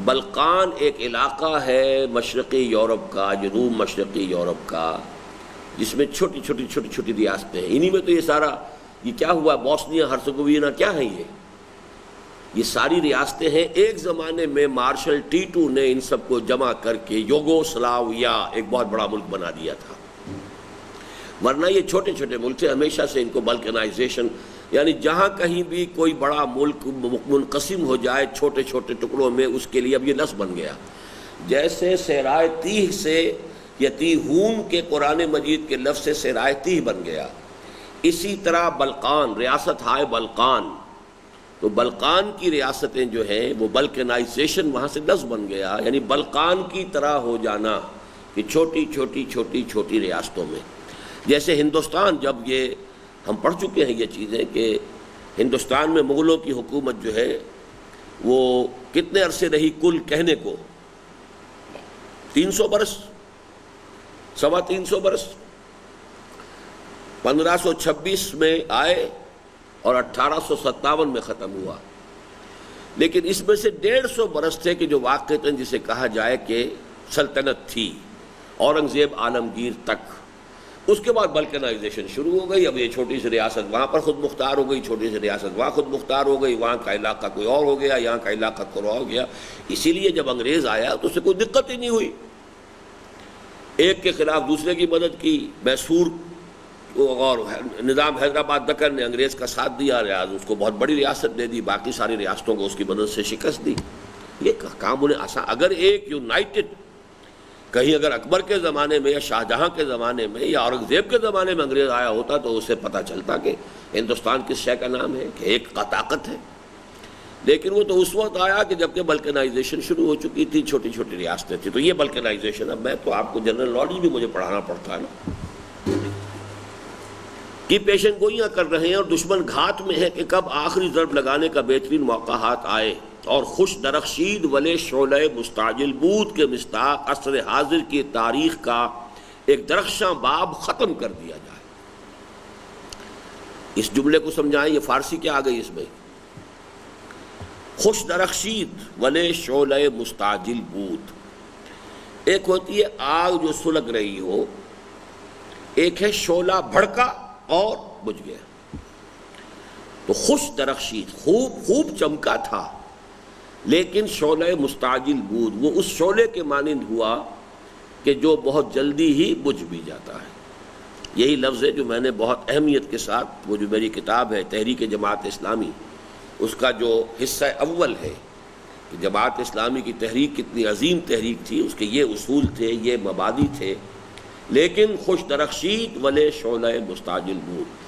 Speaker 1: بلقان ایک علاقہ ہے مشرقی یورپ کا، جنوب مشرقی یورپ کا، جس میں چھوٹی چھوٹی ریاستیں ہیں. انہی میں تو یہ سارا یہ کیا ہوا، بوسنیا ہرسگووینا کیا ہے یہ ساری ریاستیں ہیں. ایک زمانے میں مارشل ٹیٹو نے ان سب کو جمع کر کے یوگوسلاویا ایک بہت بڑا ملک بنا دیا تھا. ورنہ یہ چھوٹے چھوٹے ملک تھے. ہمیشہ سے ان کو بلکنائزیشن، یعنی جہاں کہیں بھی کوئی بڑا ملک منقسم ہو جائے چھوٹے چھوٹے ٹکڑوں میں، اس کے لیے اب یہ لفظ بن گیا. جیسے صحرائے 30 سے یتیہون کے قرآن مجید کے لفظ سے صحرائے 30 بن گیا، اسی طرح بلقان، ریاست ہائے بلقان، تو بلقان کی ریاستیں جو ہیں وہ بلکنائزیشن وہاں سے لفظ بن گیا، یعنی بلقان کی طرح ہو جانا کہ چھوٹی ریاستوں میں. جیسے ہندوستان، جب یہ ہم پڑھ چکے ہیں یہ چیزیں کہ ہندوستان میں مغلوں کی حکومت جو ہے وہ کتنے عرصے رہی کل کہنے کو؟ 300 برس، 350 برس. 1526 میں آئے اور 1857 میں ختم ہوا. لیکن اس میں سے 150 برس تھے کہ جو واقعتاً جسے کہا جائے کہ سلطنت تھی اورنگزیب عالمگیر تک. اس کے بعد بلکنائزیشن شروع ہو گئی. اب یہ چھوٹی سی ریاست وہاں پر خود مختار ہو گئی، چھوٹی سی ریاست وہاں خود مختار ہو گئی، وہاں کا علاقہ کوئی اور ہو گیا، یہاں کا علاقہ کوئی اور ہو گیا. اسی لیے جب انگریز آیا تو اسے کوئی دقت ہی نہیں ہوئی، ایک کے خلاف دوسرے کی مدد کی. میسور اور نظام حیدرآباد دکن نے انگریز کا ساتھ دیا، اس کو بہت بڑی ریاست دے دی، باقی ساری ریاستوں کو اس کی مدد سے شکست دی. یہ کام انہیں آسان. اگر ایک یونائٹڈ کہیں اگر اکبر کے زمانے میں یا شاہ جہاں کے زمانے میں یا اورنگزیب کے زمانے میں انگریز آیا ہوتا تو اسے پتہ چلتا کہ ہندوستان کس شے کا نام ہے، کہ ایک کا طاقت ہے. لیکن وہ تو اس وقت آیا کہ جب کہ بلکنائزیشن شروع ہو چکی تھی، چھوٹی چھوٹی ریاستیں تھیں. تو یہ بلکنائزیشن، اب میں تو آپ کو جنرل نالج بھی مجھے پڑھانا پڑتا ہے نا، کی پیشن گوئیاں کر رہے ہیں اور دشمن گھات میں ہے کہ کب آخری ضرب لگانے کا بہترین موقع ہاتھ آئے اور خوش درخشید ولے شعلہ مستعجل بود کے مصداق عصر حاضر کی تاریخ کا ایک درخشاں باب ختم کر دیا جائے. اس جملے کو سمجھائیں، یہ فارسی کیا آ گئی اس میں؟ خوش درخشید ولے شعلہ مستعجل بود. ایک ہوتی ہے آگ جو سلگ رہی ہو، ایک ہے شعلہ بھڑکا اور بجھ گیا. تو خوش درخشید خوب چمکا تھا، لیکن شعلہ مستعجل بود وہ اس شعلے کے مانند ہوا کہ جو بہت جلدی ہی بجھ بھی جاتا ہے. یہی لفظ ہے جو میں نے بہت اہمیت کے ساتھ، وہ جو میری کتاب ہے تحریک جماعت اسلامی، اس کا جو حصہ اول ہے کہ جماعت اسلامی کی تحریک کتنی عظیم تحریک تھی، اس کے یہ اصول تھے، یہ مبادی تھے. لیکن خوش درخشید ولے شعلہ مستعجل بود،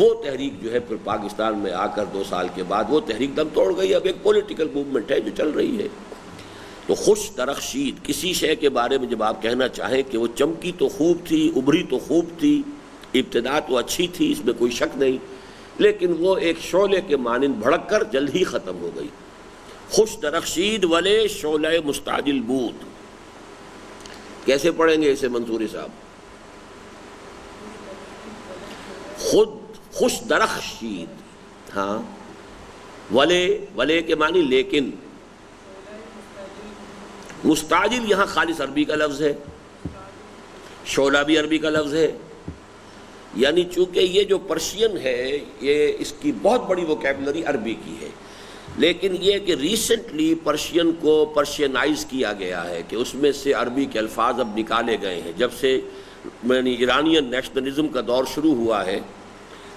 Speaker 1: وہ تحریک جو ہے پھر پاکستان میں آ کر 2 سال کے بعد وہ تحریک دم توڑ گئی. اب ایک پولیٹیکل موومنٹ ہے جو چل رہی ہے. تو خوش درخشید کسی شے کے بارے میں جب آپ کہنا چاہیں کہ وہ چمکی تو خوب تھی، ابھری تو خوب تھی، ابتدا تو اچھی تھی، اس میں کوئی شک نہیں، لیکن وہ ایک شعلے کے مانند بھڑک کر جلد ہی ختم ہو گئی. خوش درخشید ولے شعلہ مستعجل بود. کیسے پڑھیں گے اسے منصوری صاحب؟ خود خوش درخشید، ہاں، ولے کے معنی لیکن. مستعجل یہاں خالص عربی کا لفظ ہے، شعلہ بھی عربی کا لفظ ہے. یعنی چونکہ یہ جو پرشین ہے یہ اس کی بہت بڑی ووکیبلری عربی کی ہے، لیکن یہ کہ ریسنٹلی پرشین کو پرشینائز کیا گیا ہے کہ اس میں سے عربی کے الفاظ اب نکالے گئے ہیں. جب سے ایرانین نیشنلزم کا دور شروع ہوا ہے،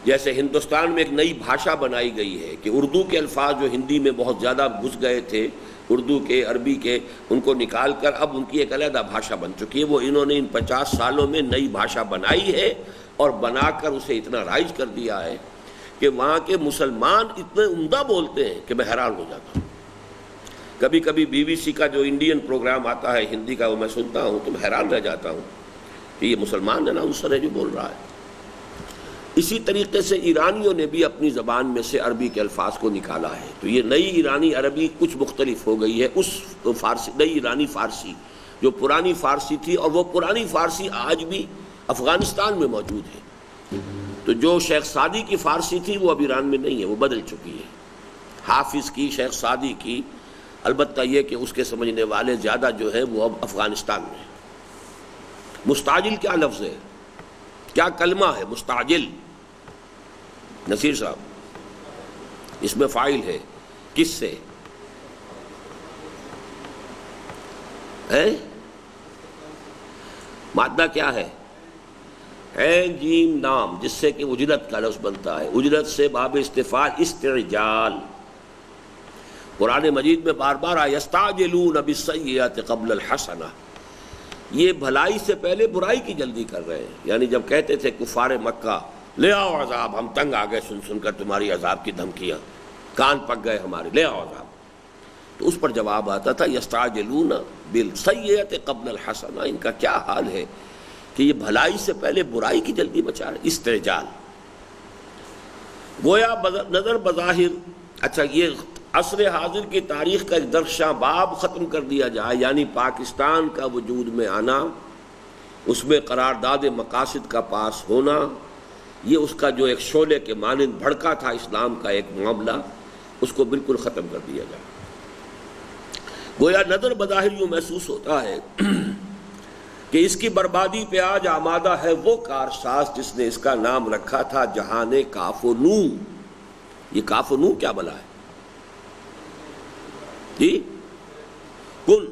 Speaker 1: جیسے ہندوستان میں ایک نئی بھاشا بنائی گئی ہے کہ اردو کے الفاظ جو ہندی میں بہت زیادہ گھس گئے تھے، اردو کے، عربی کے، ان کو نکال کر اب ان کی ایک علیحدہ بھاشا بن چکی ہے. وہ انہوں نے ان 50 سالوں میں نئی بھاشا بنائی ہے اور بنا کر اسے اتنا رائج کر دیا ہے کہ وہاں کے مسلمان اتنے عمدہ بولتے ہیں کہ میں حیران ہو جاتا ہوں. کبھی کبھی BBC کا جو انڈین پروگرام آتا ہے ہندی کا، وہ میں سنتا ہوں تو میں حیران رہ جاتا ہوں کہ یہ مسلمان اناؤنسر ہے جو بول رہا ہے. اسی طریقے سے ایرانیوں نے بھی اپنی زبان میں سے عربی کے الفاظ کو نکالا ہے. تو یہ نئی ایرانی عربی کچھ مختلف ہو گئی ہے اس فارسی، نئی ایرانی فارسی جو پرانی فارسی تھی، اور وہ پرانی فارسی آج بھی افغانستان میں موجود ہے. تو جو شیخ سعدی کی فارسی تھی وہ اب ایران میں نہیں ہے، وہ بدل چکی ہے. حافظ کی، شیخ سعدی کی، البتہ یہ کہ اس کے سمجھنے والے زیادہ جو ہیں وہ اب افغانستان میں ہیں. مستعجل کیا لفظ ہے، کیا کلمہ ہے مستعجل؟ نصیر صاحب اس میں فاعل ہے، کس سے ہے؟ مادہ کیا ہے؟ عین جیم نام، جس سے کہ اجرت کا لفظ بنتا ہے. اجرت سے باب استفعال استعجال. قرآن مجید میں بار بار آیا یستعجلون بالسیئۃ قبل الحسنہ، یہ بھلائی سے پہلے برائی کی جلدی کر رہے ہیں. یعنی جب کہتے تھے کفار مکہ لے آؤ عذاب، ہم تنگ آ گئے سن کر تمہاری عذاب کی دھمکیاں، کان پک گئے ہمارے، لے آؤ عذاب، تو اس پر جواب آتا تھا یستعجلون بالسیئۃ قبل الحسنہ. ان کا کیا حال ہے کہ یہ بھلائی سے پہلے برائی کی جلدی مچا رہے. استعجال گویا نظر بظاہر. اچھا، یہ عصر حاضر کی تاریخ کا ایک درخشاں باب ختم کر دیا جائے، یعنی پاکستان کا وجود میں آنا، اس میں قرارداد مقاصد کا پاس ہونا، یہ اس کا جو ایک شعلے کے مانند بھڑکا تھا اسلام کا ایک معاملہ، اس کو بالکل ختم کر دیا جائے۔ گویا نظر بظاہر یوں محسوس ہوتا ہے کہ اس کی بربادی پہ آج آمادہ ہے وہ کارساز جس نے اس کا نام رکھا تھا جہان کاف و نون۔ یہ کاف و نون کیا بلا ہے جی؟ کن۔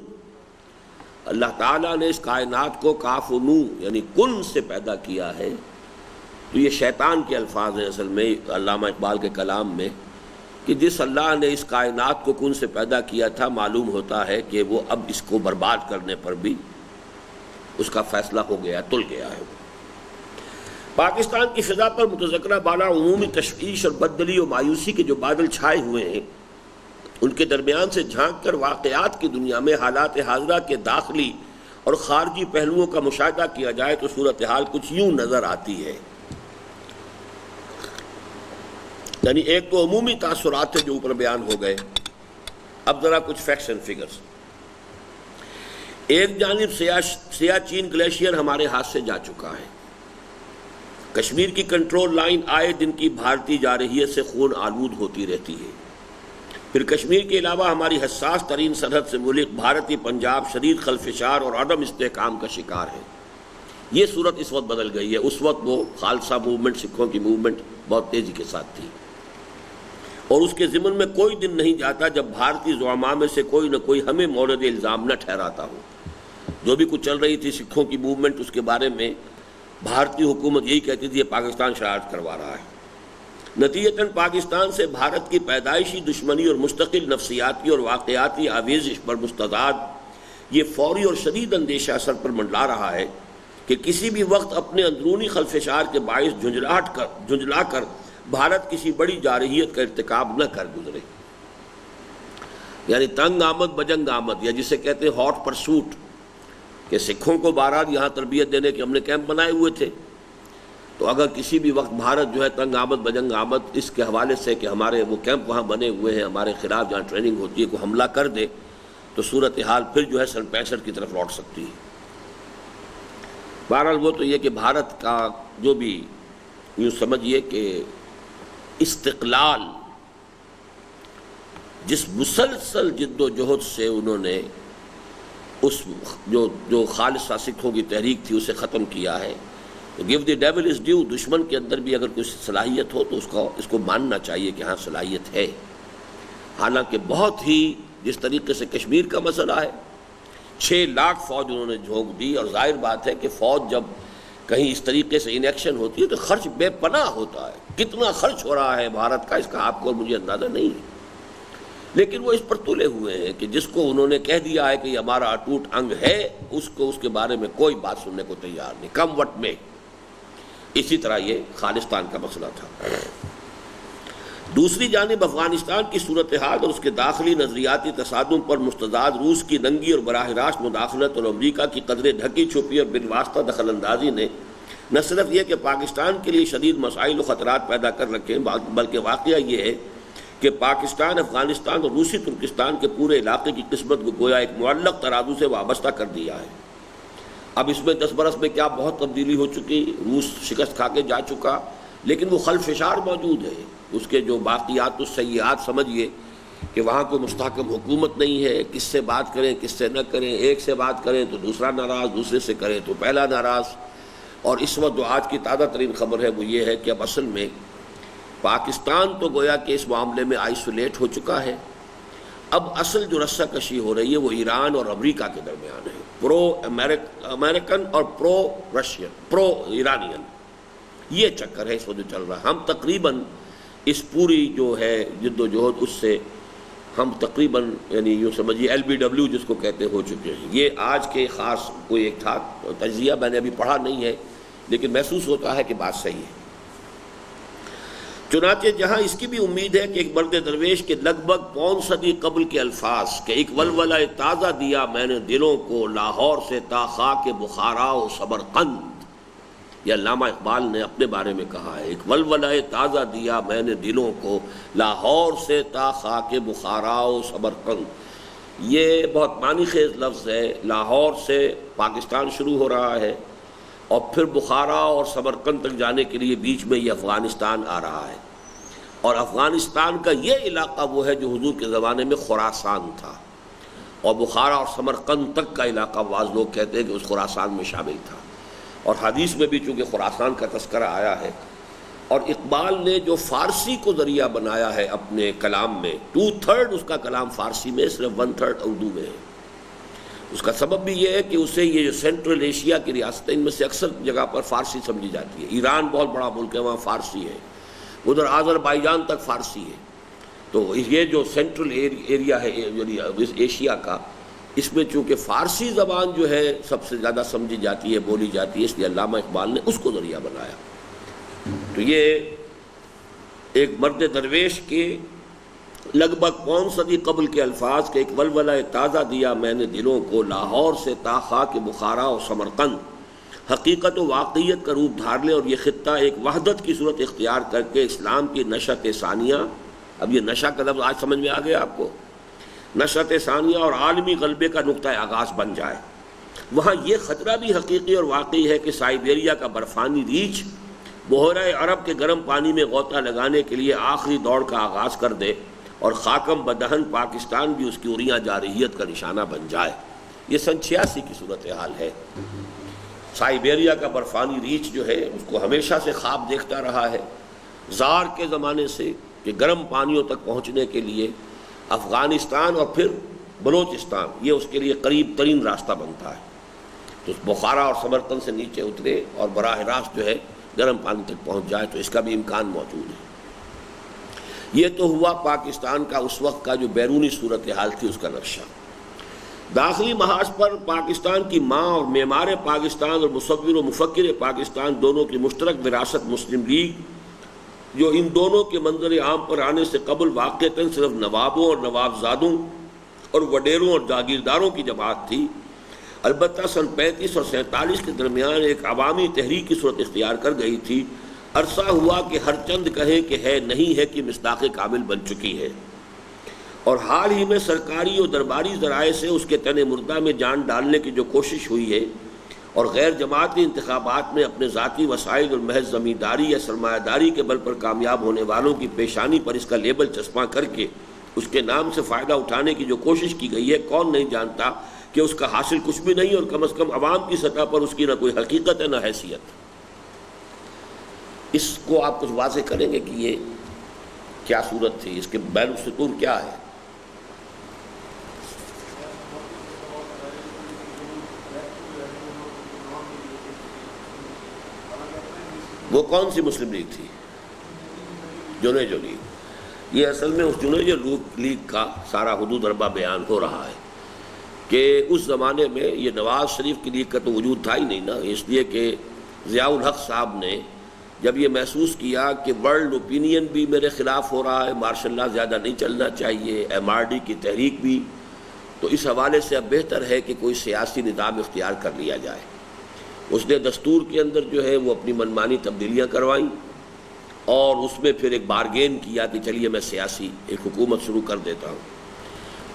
Speaker 1: اللہ تعالیٰ نے اس کائنات کو کاف و نون یعنی کن سے پیدا کیا ہے۔ تو یہ شیطان کے الفاظ ہیں اصل میں علامہ اقبال کے کلام میں، کہ جس اللہ نے اس کائنات کو کن سے پیدا کیا تھا، معلوم ہوتا ہے کہ وہ اب اس کو برباد کرنے پر بھی اس کا فیصلہ ہو گیا، تل گیا ہے۔ پاکستان کی فضا پر متذکرہ بالا عمومی تشویش اور بددلی و مایوسی کے جو بادل چھائے ہوئے ہیں، ان کے درمیان سے جھانک کر واقعات کی دنیا میں حالات حاضرہ کے داخلی اور خارجی پہلوؤں کا مشاہدہ کیا جائے تو صورتحال کچھ یوں نظر آتی ہے۔ یعنی ایک تو عمومی تاثرات تھے جو اوپر بیان ہو گئے، اب ذرا کچھ فیکٹس اینڈ فگرز۔ ایک جانب سیاچین گلیشیئر ہمارے ہاتھ سے جا چکا ہے۔ کشمیر کی کنٹرول لائن آئے دن کی بھارتی جارحیت سے خون آلود ہوتی رہتی ہے۔ پھر کشمیر کے علاوہ ہماری حساس ترین سرحد سے ملک بھارتی پنجاب شدید خلفشار اور عدم استحکام کا شکار ہے۔ یہ صورت اس وقت بدل گئی ہے۔ اس وقت وہ خالصہ موومنٹ، سکھوں کی موومنٹ بہت تیزی کے ساتھ تھی، اور اس کے ضمن میں کوئی دن نہیں جاتا جب بھارتی زعماء میں سے کوئی نہ کوئی ہمیں مورد الزام نہ ٹھہراتا ہو۔ جو بھی کچھ چل رہی تھی سکھوں کی موومنٹ، اس کے بارے میں بھارتی حکومت یہی کہتی تھی یہ پاکستان شرارت کروا رہا ہے۔ نتیجتاً پاکستان سے بھارت کی پیدائشی دشمنی اور مستقل نفسیاتی اور واقعاتی آویزش پر مستعد یہ فوری اور شدید اندیشہ سر پر منڈلا رہا ہے کہ کسی بھی وقت اپنے اندرونی خلفشار کے باعث جھنجھلا کر بھارت کسی بڑی جارحیت کا ارتکاب نہ کر گزرے۔ یعنی تنگ آمد بجنگ آمد، یا جسے کہتے ہیں ہاٹ پرسوٹ، کہ سکھوں کو بہرحال یہاں تربیت دینے کے ہم نے کیمپ بنائے ہوئے تھے، تو اگر کسی بھی وقت بھارت جو ہے تنگ آمد بجنگ آمد اس کے حوالے سے کہ ہمارے وہ کیمپ وہاں بنے ہوئے ہیں ہمارے خلاف جہاں ٹریننگ ہوتی ہے، کو حملہ کر دے تو صورتحال پھر جو ہے سن 65 کی طرف لوٹ سکتی ہے۔ بہرحال وہ تو یہ کہ بھارت کا جو بھی یوں سمجھیے کہ استقلال جس مسلسل جد و جہد سے انہوں نے اس جو خالصہ سکھوں کی تحریک تھی اسے ختم کیا ہے، تو give the dual is due, دشمن کے اندر بھی اگر کوئی صلاحیت ہو تو اس کو ماننا چاہیے کہ ہاں صلاحیت ہے۔ حالانکہ بہت ہی جس طریقے سے کشمیر کا مسئلہ ہے، 6 لاکھ فوج انہوں نے جھونک دی، اور ظاہر بات ہے کہ فوج جب کہیں اس طریقے سے انیکشن ہوتی ہے تو خرچ بے پناہ ہوتا ہے۔ کتنا خرچ ہو رہا ہے بھارت کا اس کا آپ کو اور مجھے اندازہ نہیں ہے، لیکن وہ اس پر تلے ہوئے ہیں کہ جس کو انہوں نے کہہ دیا ہے کہ یہ ہمارا اٹوٹ انگ ہے، اس کو اس کے بارے میں کوئی بات سننے کو تیار نہیں، کم وٹ میں۔ اسی طرح یہ خالصتان کا مسئلہ تھا۔ دوسری جانب افغانستان کی صورتحال اور اس کے داخلی نظریاتی تصادم پر مستعد روس کی ننگی اور براہ راست مداخلت اور امریکہ کی قدرے ڈھکی چھپی اور بالواسطہ دخل اندازی نے نہ صرف یہ کہ پاکستان کے لیے شدید مسائل و خطرات پیدا کر رکھے ہیں، بلکہ واقعہ یہ ہے کہ پاکستان، افغانستان اور روسی ترکستان کے پورے علاقے کی قسمت کو گویا ایک معلق ترازو سے وابستہ کر دیا ہے۔ اب اس میں 10 برس میں کیا بہت تبدیلی ہو چکی، روس شکست کھا کے جا چکا، لیکن وہ خلفشار موجود ہے، اس کے جو باقیات و سیئات سمجھیے کہ وہاں کوئی مستحکم حکومت نہیں ہے، کس سے بات کریں کس سے نہ کریں، ایک سے بات کریں تو دوسرا ناراض، دوسرے سے کریں تو پہلا ناراض۔ اور اس وقت جو آج کی تازہ ترین خبر ہے وہ یہ ہے کہ اب اصل میں پاکستان تو گویا کہ اس معاملے میں آئسولیٹ ہو چکا ہے، اب اصل جو رسہ کشی ہو رہی ہے وہ ایران اور امریکہ کے درمیان ہے، پرو امریکن اور پرو رشین، پرو ایرانین، یہ چکر ہے اس وقت جو چل رہا ہے۔ ہم تقریباً اس پوری جو ہے جد و جہد اس سے ہم تقریباً یعنی یوں سمجھیے LBW جس کو کہتے ہو چکے ہیں۔ یہ آج کے خاص کوئی ایک تھا تجزیہ، میں نے ابھی پڑھا نہیں ہے لیکن محسوس ہوتا ہے کہ بات صحیح ہے۔ چنانچہ جہاں اس کی بھی امید ہے کہ ایک مرد درویش کے لگ بھگ 5 صدی قبل کے الفاظ کہ ایک ولولہ تازہ دیا میں نے دلوں کو لاہور سے تا خاک بخارا و سمرقند، یہ علامہ اقبال نے اپنے بارے میں کہا ہے، ایک ولولہ تازہ دیا میں نے دلوں کو لاہور سے تا خاک بخارا و سمرقند۔ یہ بہت معنی خیز لفظ ہے، لاہور سے پاکستان شروع ہو رہا ہے اور پھر بخارا اور سمرقند تک جانے کے لیے بیچ میں یہ افغانستان آ رہا ہے، اور افغانستان کا یہ علاقہ وہ ہے جو حضور کے زمانے میں خراسان تھا، اور بخارا اور سمرقند تک کا علاقہ بعض لوگ کہتے ہیں کہ اس خراسان میں شامل تھا۔ اور حدیث میں بھی چونکہ خراسان کا تذکرہ آیا ہے، اور اقبال نے جو فارسی کو ذریعہ بنایا ہے اپنے کلام میں، 2/3 اس کا کلام فارسی میں، صرف 1/3 اردو میں ہے۔ اس کا سبب بھی یہ ہے کہ اسے یہ جو سینٹرل ایشیا کی ریاستیں ان میں سے اکثر جگہ پر فارسی سمجھی جاتی ہے۔ ایران بہت بڑا ملک ہے، وہاں فارسی ہے، ادھر آذربائیجان تک فارسی ہے، تو یہ جو سینٹرل ایریا ہے ایشیا کا، اس میں چونکہ فارسی زبان جو ہے سب سے زیادہ سمجھی جاتی ہے، بولی جاتی ہے، اس لیے علامہ اقبال نے اس کو ذریعہ بنایا۔ تو یہ ایک مرد درویش کے لگ بھگ 5 صدی قبل کے الفاظ کے ایک ولولہ تازہ دیا میں نے دلوں کو، لاہور سے تا خاک بخارا اور سمرقند، حقیقت و واقعیت کا روپ دھار لے اور یہ خطہ ایک وحدت کی صورت اختیار کر کے اسلام کی نشأت ثانیہ، اب یہ نشہ کا لفظ آج سمجھ میں آ گیا آپ کو، نشأت ثانیہ اور عالمی غلبے کا نقطہ آغاز بن جائے۔ وہاں یہ خطرہ بھی حقیقی اور واقعی ہے کہ سائبیریا کا برفانی ریچھ بحیرہ عرب کے گرم پانی میں غوطہ لگانے کے لیے آخری دوڑ کا آغاز کر دے، اور خاکم بدہن پاکستان بھی اس کی عریاں جارحیت کا نشانہ بن جائے۔ یہ سن 86 کی صورتحال ہے۔ سائبیریا کا برفانی ریچھ جو ہے اس کو ہمیشہ سے خواب دیکھتا رہا ہے، زار کے زمانے سے، کہ گرم پانیوں تک پہنچنے کے لیے افغانستان اور پھر بلوچستان یہ اس کے لیے قریب ترین راستہ بنتا ہے، تو اس بخارا اور سمرقند سے نیچے اترے اور براہ راست جو ہے گرم پانی تک پہنچ جائے، تو اس کا بھی امکان موجود ہے۔ یہ تو ہوا پاکستان کا اس وقت کا جو بیرونی صورتحال تھی اس کا نقشہ۔ داخلی محاذ پر پاکستان کی ماں اور معمار پاکستان اور مصور و مفکر پاکستان دونوں کی مشترک وراثت مسلم لیگ، جو ان دونوں کے منظر عام پر آنے سے قبل واقعتاً صرف نوابوں اور نوابزادوں اور وڈیروں اور جاگیرداروں کی جماعت تھی، البتہ سن 35 اور 47 کے درمیان ایک عوامی تحریک کی صورت اختیار کر گئی تھی۔ عرصہ ہوا کہ ہر چند کہے کہ ہے نہیں ہے کہ مصداق کامل بن چکی ہے، اور حال ہی میں سرکاری اور درباری ذرائع سے اس کے تن مردہ میں جان ڈالنے کی جو کوشش ہوئی ہے، اور غیر جماعتی انتخابات میں اپنے ذاتی وسائل اور محض زمینداری یا سرمایہ داری کے بل پر کامیاب ہونے والوں کی پیشانی پر اس کا لیبل چسپاں کر کے اس کے نام سے فائدہ اٹھانے کی جو کوشش کی گئی ہے، کون نہیں جانتا کہ اس کا حاصل کچھ بھی نہیں، اور کم از کم عوام کی سطح پر اس کی نہ کوئی حقیقت ہے نہ حیثیت۔ اس کو آپ کچھ واضح کریں گے کہ یہ کیا صورت تھی، اس کے بین السطور کیا ہے؟ وہ کون سی مسلم لیگ تھی؟ جنیجو لیگ۔ یہ اصل میں اس جنیجو لیگ کا سارا حدود اربا بیان ہو رہا ہے کہ اس زمانے میں یہ نواز شریف کی لیگ کا تو وجود تھا ہی نہیں نا، اس لیے کہ ضیاء الحق صاحب نے جب یہ محسوس کیا کہ ورلڈ اوپینین بھی میرے خلاف ہو رہا ہے، مارشل لا زیادہ نہیں چلنا چاہیے، MRD کی تحریک بھی، تو اس حوالے سے اب بہتر ہے کہ کوئی سیاسی نظام اختیار کر لیا جائے۔ اس نے دستور کے اندر جو ہے وہ اپنی منمانی تبدیلیاں کروائیں، اور اس میں پھر ایک بارگین کیا کہ چلیے میں سیاسی ایک حکومت شروع کر دیتا ہوں،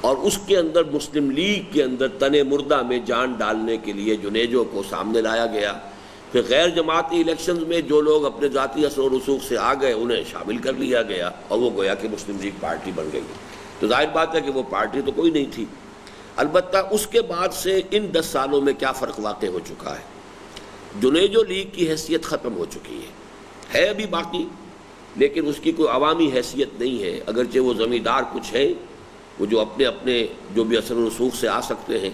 Speaker 1: اور اس کے اندر مسلم لیگ کے اندر تن مردہ میں جان ڈالنے کے لیے جنیجو کو سامنے لایا گیا۔ پھر غیر جماعتی الیکشنز میں جو لوگ اپنے ذاتی اثر و رسوخ سے آ گئے انہیں شامل کر لیا گیا، اور وہ گویا کہ مسلم لیگ پارٹی بن گئی۔ تو ظاہر بات ہے کہ وہ پارٹی تو کوئی نہیں تھی۔ البتہ اس کے بعد سے ان 10 سالوں میں کیا فرق واقع ہو چکا ہے، جنیجو لیگ کی حیثیت ختم ہو چکی ہے ابھی باقی، لیکن اس کی کوئی عوامی حیثیت نہیں ہے، اگرچہ وہ زمیندار کچھ ہیں وہ جو اپنے جو بھی اثر و رسوخ سے آ سکتے ہیں،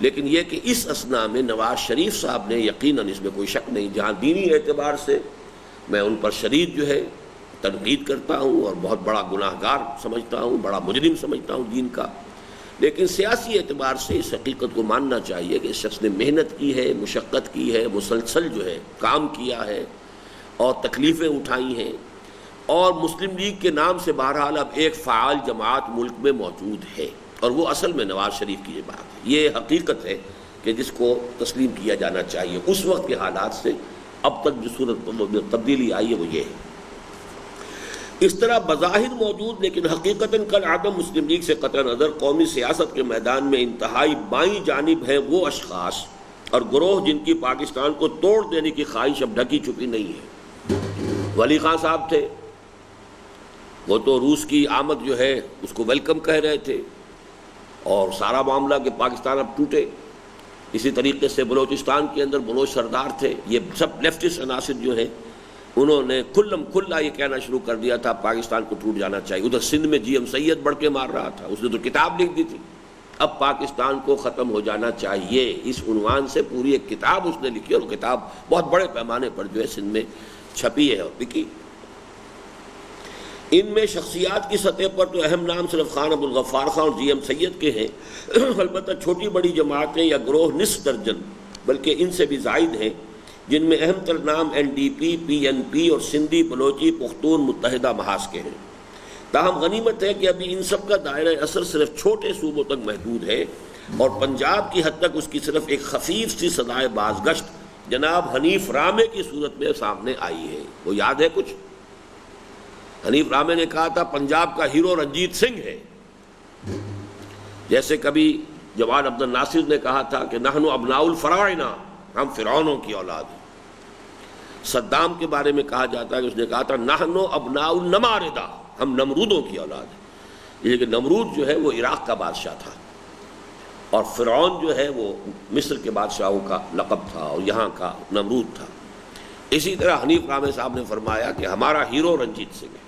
Speaker 1: لیکن یہ کہ اس اثنا میں نواز شریف صاحب نے یقیناً، اس میں کوئی شک نہیں، جہاں دینی اعتبار سے میں ان پر شدید جو ہے تنقید کرتا ہوں اور بہت بڑا گناہ گار سمجھتا ہوں، بڑا مجرم سمجھتا ہوں دین کا، لیکن سیاسی اعتبار سے اس حقیقت کو ماننا چاہیے کہ اس شخص نے محنت کی ہے، مشقت کی ہے، مسلسل جو ہے کام کیا ہے اور تکلیفیں اٹھائی ہیں، اور مسلم لیگ کے نام سے بہرحال اب ایک فعال جماعت ملک میں موجود ہے، اور وہ اصل میں نواز شریف کی یہ بات ہے، یہ حقیقت ہے کہ جس کو تسلیم کیا جانا چاہیے۔ اس وقت کے حالات سے اب تک جو صورت تبدیلی آئی ہے وہ یہ ہے۔ اس طرح بظاہر موجود لیکن حقیقتاً کل عدم مسلم لیگ سے قطع نظر قومی سیاست کے میدان میں انتہائی بائیں جانب ہیں وہ اشخاص اور گروہ جن کی پاکستان کو توڑ دینے کی خواہش اب ڈھکی چھپی نہیں ہے۔ ولی خان صاحب تھے، وہ تو روس کی آمد جو ہے اس کو ویلکم کہہ رہے تھے، اور سارا معاملہ کہ پاکستان اب ٹوٹے۔ اسی طریقے سے بلوچستان کے اندر بلوچ سردار تھے، یہ سب لیفٹسٹ عناصر جو ہیں انہوں نے کھلم کھلا یہ کہنا شروع کر دیا تھا پاکستان کو ٹوٹ جانا چاہیے۔ ادھر سندھ میں جی ایم سید بڑھ کے مار رہا تھا، اس نے تو کتاب لکھ دی تھی اب پاکستان کو ختم ہو جانا چاہیے، اس عنوان سے پوری ایک کتاب اس نے لکھی، اور کتاب بہت بڑے پیمانے پر جو ہے سندھ میں چھپی ہے اور بکی۔ ان میں شخصیات کی سطح پر تو اہم نام صرف خان ابوالغفار خان اور جی ایم سید کے ہیں، البتہ چھوٹی بڑی جماعتیں یا گروہ نصف درجن بلکہ ان سے بھی زائد ہیں، جن میں اہم تر نام این ڈی پی، پی این پی اور سندھی بلوچی پختون متحدہ محاذ کے ہیں۔ تاہم غنیمت ہے کہ ابھی ان سب کا دائرہ اثر صرف چھوٹے صوبوں تک محدود ہے، اور پنجاب کی حد تک اس کی صرف ایک خفیف سی صدائے بازگشت جناب حنیف رامے کی صورت میں سامنے آئی ہے۔ وہ یاد ہے کچھ؟ حنیف رامے نے کہا تھا پنجاب کا ہیرو رنجیت سنگھ ہے، جیسے کبھی جوان عبد الناصر نے کہا تھا کہ نحن ابناء الفراعنہ، ہم فرعونوں کی اولاد ہیں۔ صدام کے بارے میں کہا جاتا ہے کہ اس نے کہا تھا نحن ابناء النماردہ، ہم نمرودوں کی اولاد ہیں۔ یہ کہ نمرود جو ہے وہ عراق کا بادشاہ تھا، اور فرعون جو ہے وہ مصر کے بادشاہوں کا لقب تھا، اور یہاں کا نمرود تھا۔ اسی طرح حنیف رامے صاحب نے فرمایا کہ ہمارا ہیرو رنجیت سنگھ ہے۔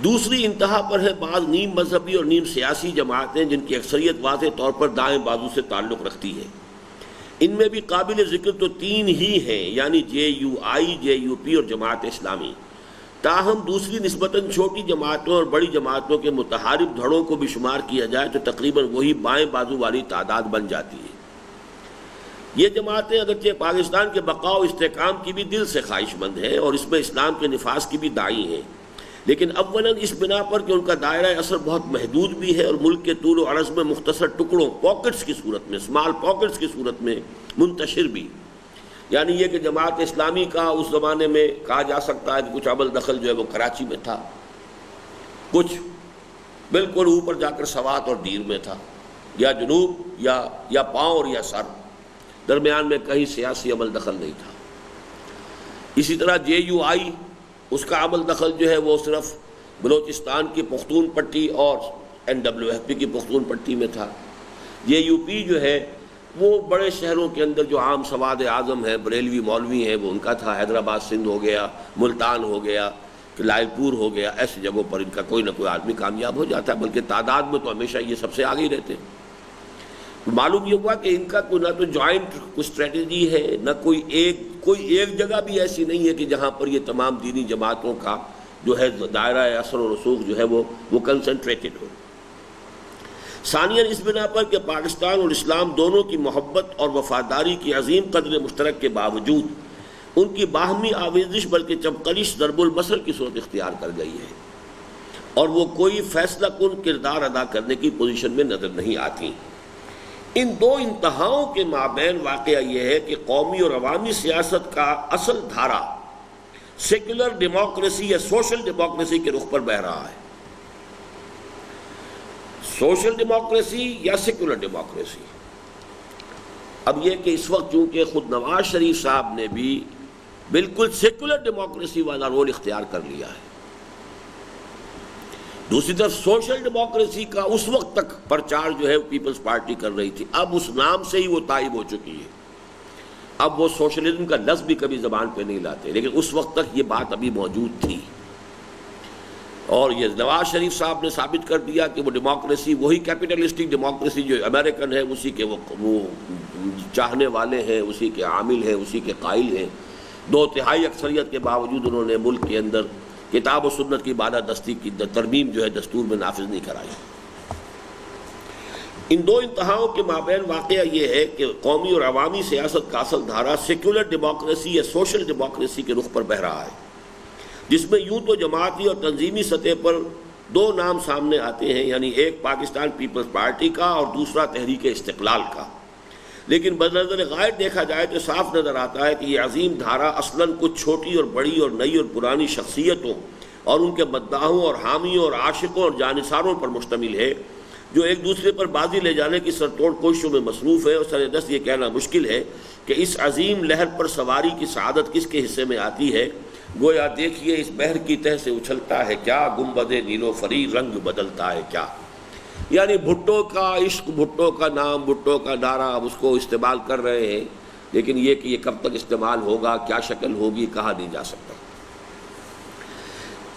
Speaker 1: دوسری انتہا پر ہے بعض نیم مذہبی اور نیم سیاسی جماعتیں جن کی اکثریت واضح طور پر دائیں بازو سے تعلق رکھتی ہے۔ ان میں بھی قابل ذکر تو تین ہی ہیں، یعنی جے you I, J U P اور جماعت اسلامی۔ تاہم دوسری نسبتاً چھوٹی جماعتوں اور بڑی جماعتوں کے متحارب دھڑوں کو بھی شمار کیا جائے تو تقریباً وہی بائیں بازو والی تعداد بن جاتی ہے۔ یہ جماعتیں اگرچہ پاکستان کے بقا و استحکام کی بھی دل سے خواہش مند ہیں اور اس میں اسلام کے نفاذ کی بھی داعی ہیں، لیکن اولاً اس بنا پر کہ ان کا دائرہ اثر بہت محدود بھی ہے اور ملک کے طول و عرض میں مختصر ٹکڑوں، پاکٹس کی صورت میں، اسمال پاکٹس کی صورت میں منتشر بھی۔ یعنی یہ کہ جماعت اسلامی کا اس زمانے میں کہا جا سکتا ہے کہ کچھ عمل دخل جو ہے وہ کراچی میں تھا، کچھ بالکل اوپر جا کر سوات اور دیر میں تھا، یا جنوب یا پاؤں اور یا سر، درمیان میں کہیں سیاسی عمل دخل نہیں تھا۔ اسی طرح جے یو آئی، اس کا عمل دخل جو ہے وہ صرف بلوچستان کی پختون پٹی اور این ڈبلیو ایف پی کی پختون پٹی میں تھا۔ جے یو پی جو ہے وہ بڑے شہروں کے اندر جو عام سواد اعظم ہے، بریلوی مولوی ہیں، وہ ان کا تھا۔ حیدرآباد سندھ ہو گیا، ملتان ہو گیا، لائل پور ہو گیا، ایسی جگہوں پر ان کا کوئی نہ کوئی آدمی کامیاب ہو جاتا ہے، بلکہ تعداد میں تو ہمیشہ یہ سب سے آگے ہی رہتے ہیں۔ معلوم یہ ہوا کہ ان کا کوئی نہ تو جوائنٹ کوئی اسٹریٹجی ہے، نہ کوئی ایک جگہ بھی ایسی نہیں ہے کہ جہاں پر یہ تمام دینی جماعتوں کا جو ہے دائرہ اثر و رسوخ جو ہے وہ کنسنٹریٹڈ ہو۔ ثانیاً اس بنا پر کہ پاکستان اور اسلام دونوں کی محبت اور وفاداری کی عظیم قدر مشترک کے باوجود ان کی باہمی آویزش بلکہ چمکلش ضرب المثل کی صورت اختیار کر گئی ہے، اور وہ کوئی فیصلہ کن کردار ادا کرنے کی پوزیشن میں نظر نہیں آتی۔ ان دو انتہاؤں کے مابین واقعہ یہ ہے کہ قومی اور عوامی سیاست کا اصل دھارا سیکولر ڈیموکریسی یا سوشل ڈیموکریسی کے رخ پر بہہ رہا ہے۔ سوشل ڈیموکریسی یا سیکولر ڈیموکریسی۔ اب یہ کہ اس وقت چونکہ خود نواز شریف صاحب نے بھی بالکل سیکولر ڈیموکریسی والا رول اختیار کر لیا ہے، دوسری طرف سوشل ڈیموکریسی کا اس وقت تک پرچار جو ہے پیپلز پارٹی کر رہی تھی، اب اس نام سے ہی وہ تائب ہو چکی ہے۔ اب وہ سوشلزم کا لفظ بھی کبھی زبان پہ نہیں لاتے، لیکن اس وقت تک یہ بات ابھی موجود تھی، اور یہ نواز شریف صاحب نے ثابت کر دیا کہ وہ ڈیموکریسی وہی کیپٹلسٹک ڈیموکریسی جو امریکن ہے اسی کے وہ چاہنے والے ہیں، اسی کے عامل ہیں، اسی کے قائل ہیں۔ 2/3 اکثریت کے باوجود انہوں نے ملک کے اندر کتاب و سنت کی بالادستی کی ترمیم جو ہے دستور میں نافذ نہیں کرائی۔ ان دو انتہاؤں کے مابین واقعہ یہ ہے کہ قومی اور عوامی سیاست کا اصل دھارا سیکولر ڈیموکریسی یا سوشل ڈیموکریسی کے رخ پر بہہ رہا ہے، جس میں یوں تو جماعتی اور تنظیمی سطح پر دو نام سامنے آتے ہیں، یعنی ایک پاکستان پیپلز پارٹی کا اور دوسرا تحریک استقلال کا، لیکن بنظر غائب دیکھا جائے تو صاف نظر آتا ہے کہ یہ عظیم دھارا اصلاً کچھ چھوٹی اور بڑی اور نئی اور پرانی شخصیتوں اور ان کے مداحوں اور حامیوں اور عاشقوں اور جانثاروں پر مشتمل ہے، جو ایک دوسرے پر بازی لے جانے کی سرتوڑ کوششوں میں مصروف ہے، اور سردست یہ کہنا مشکل ہے کہ اس عظیم لہر پر سواری کی سعادت کس کے حصے میں آتی ہے، گویا دیکھیے اس بحر کی تہ سے اچھلتا ہے کیا، گنبد نیلوفری رنگ بدلتا ہے کیا. یعنی بھٹو کا عشق، بھٹو کا نام، بھٹو کا نعرہ اب اس کو استعمال کر رہے ہیں، لیکن یہ کہ یہ کب تک استعمال ہوگا، کیا شکل ہوگی، کہا نہیں جا سکتا.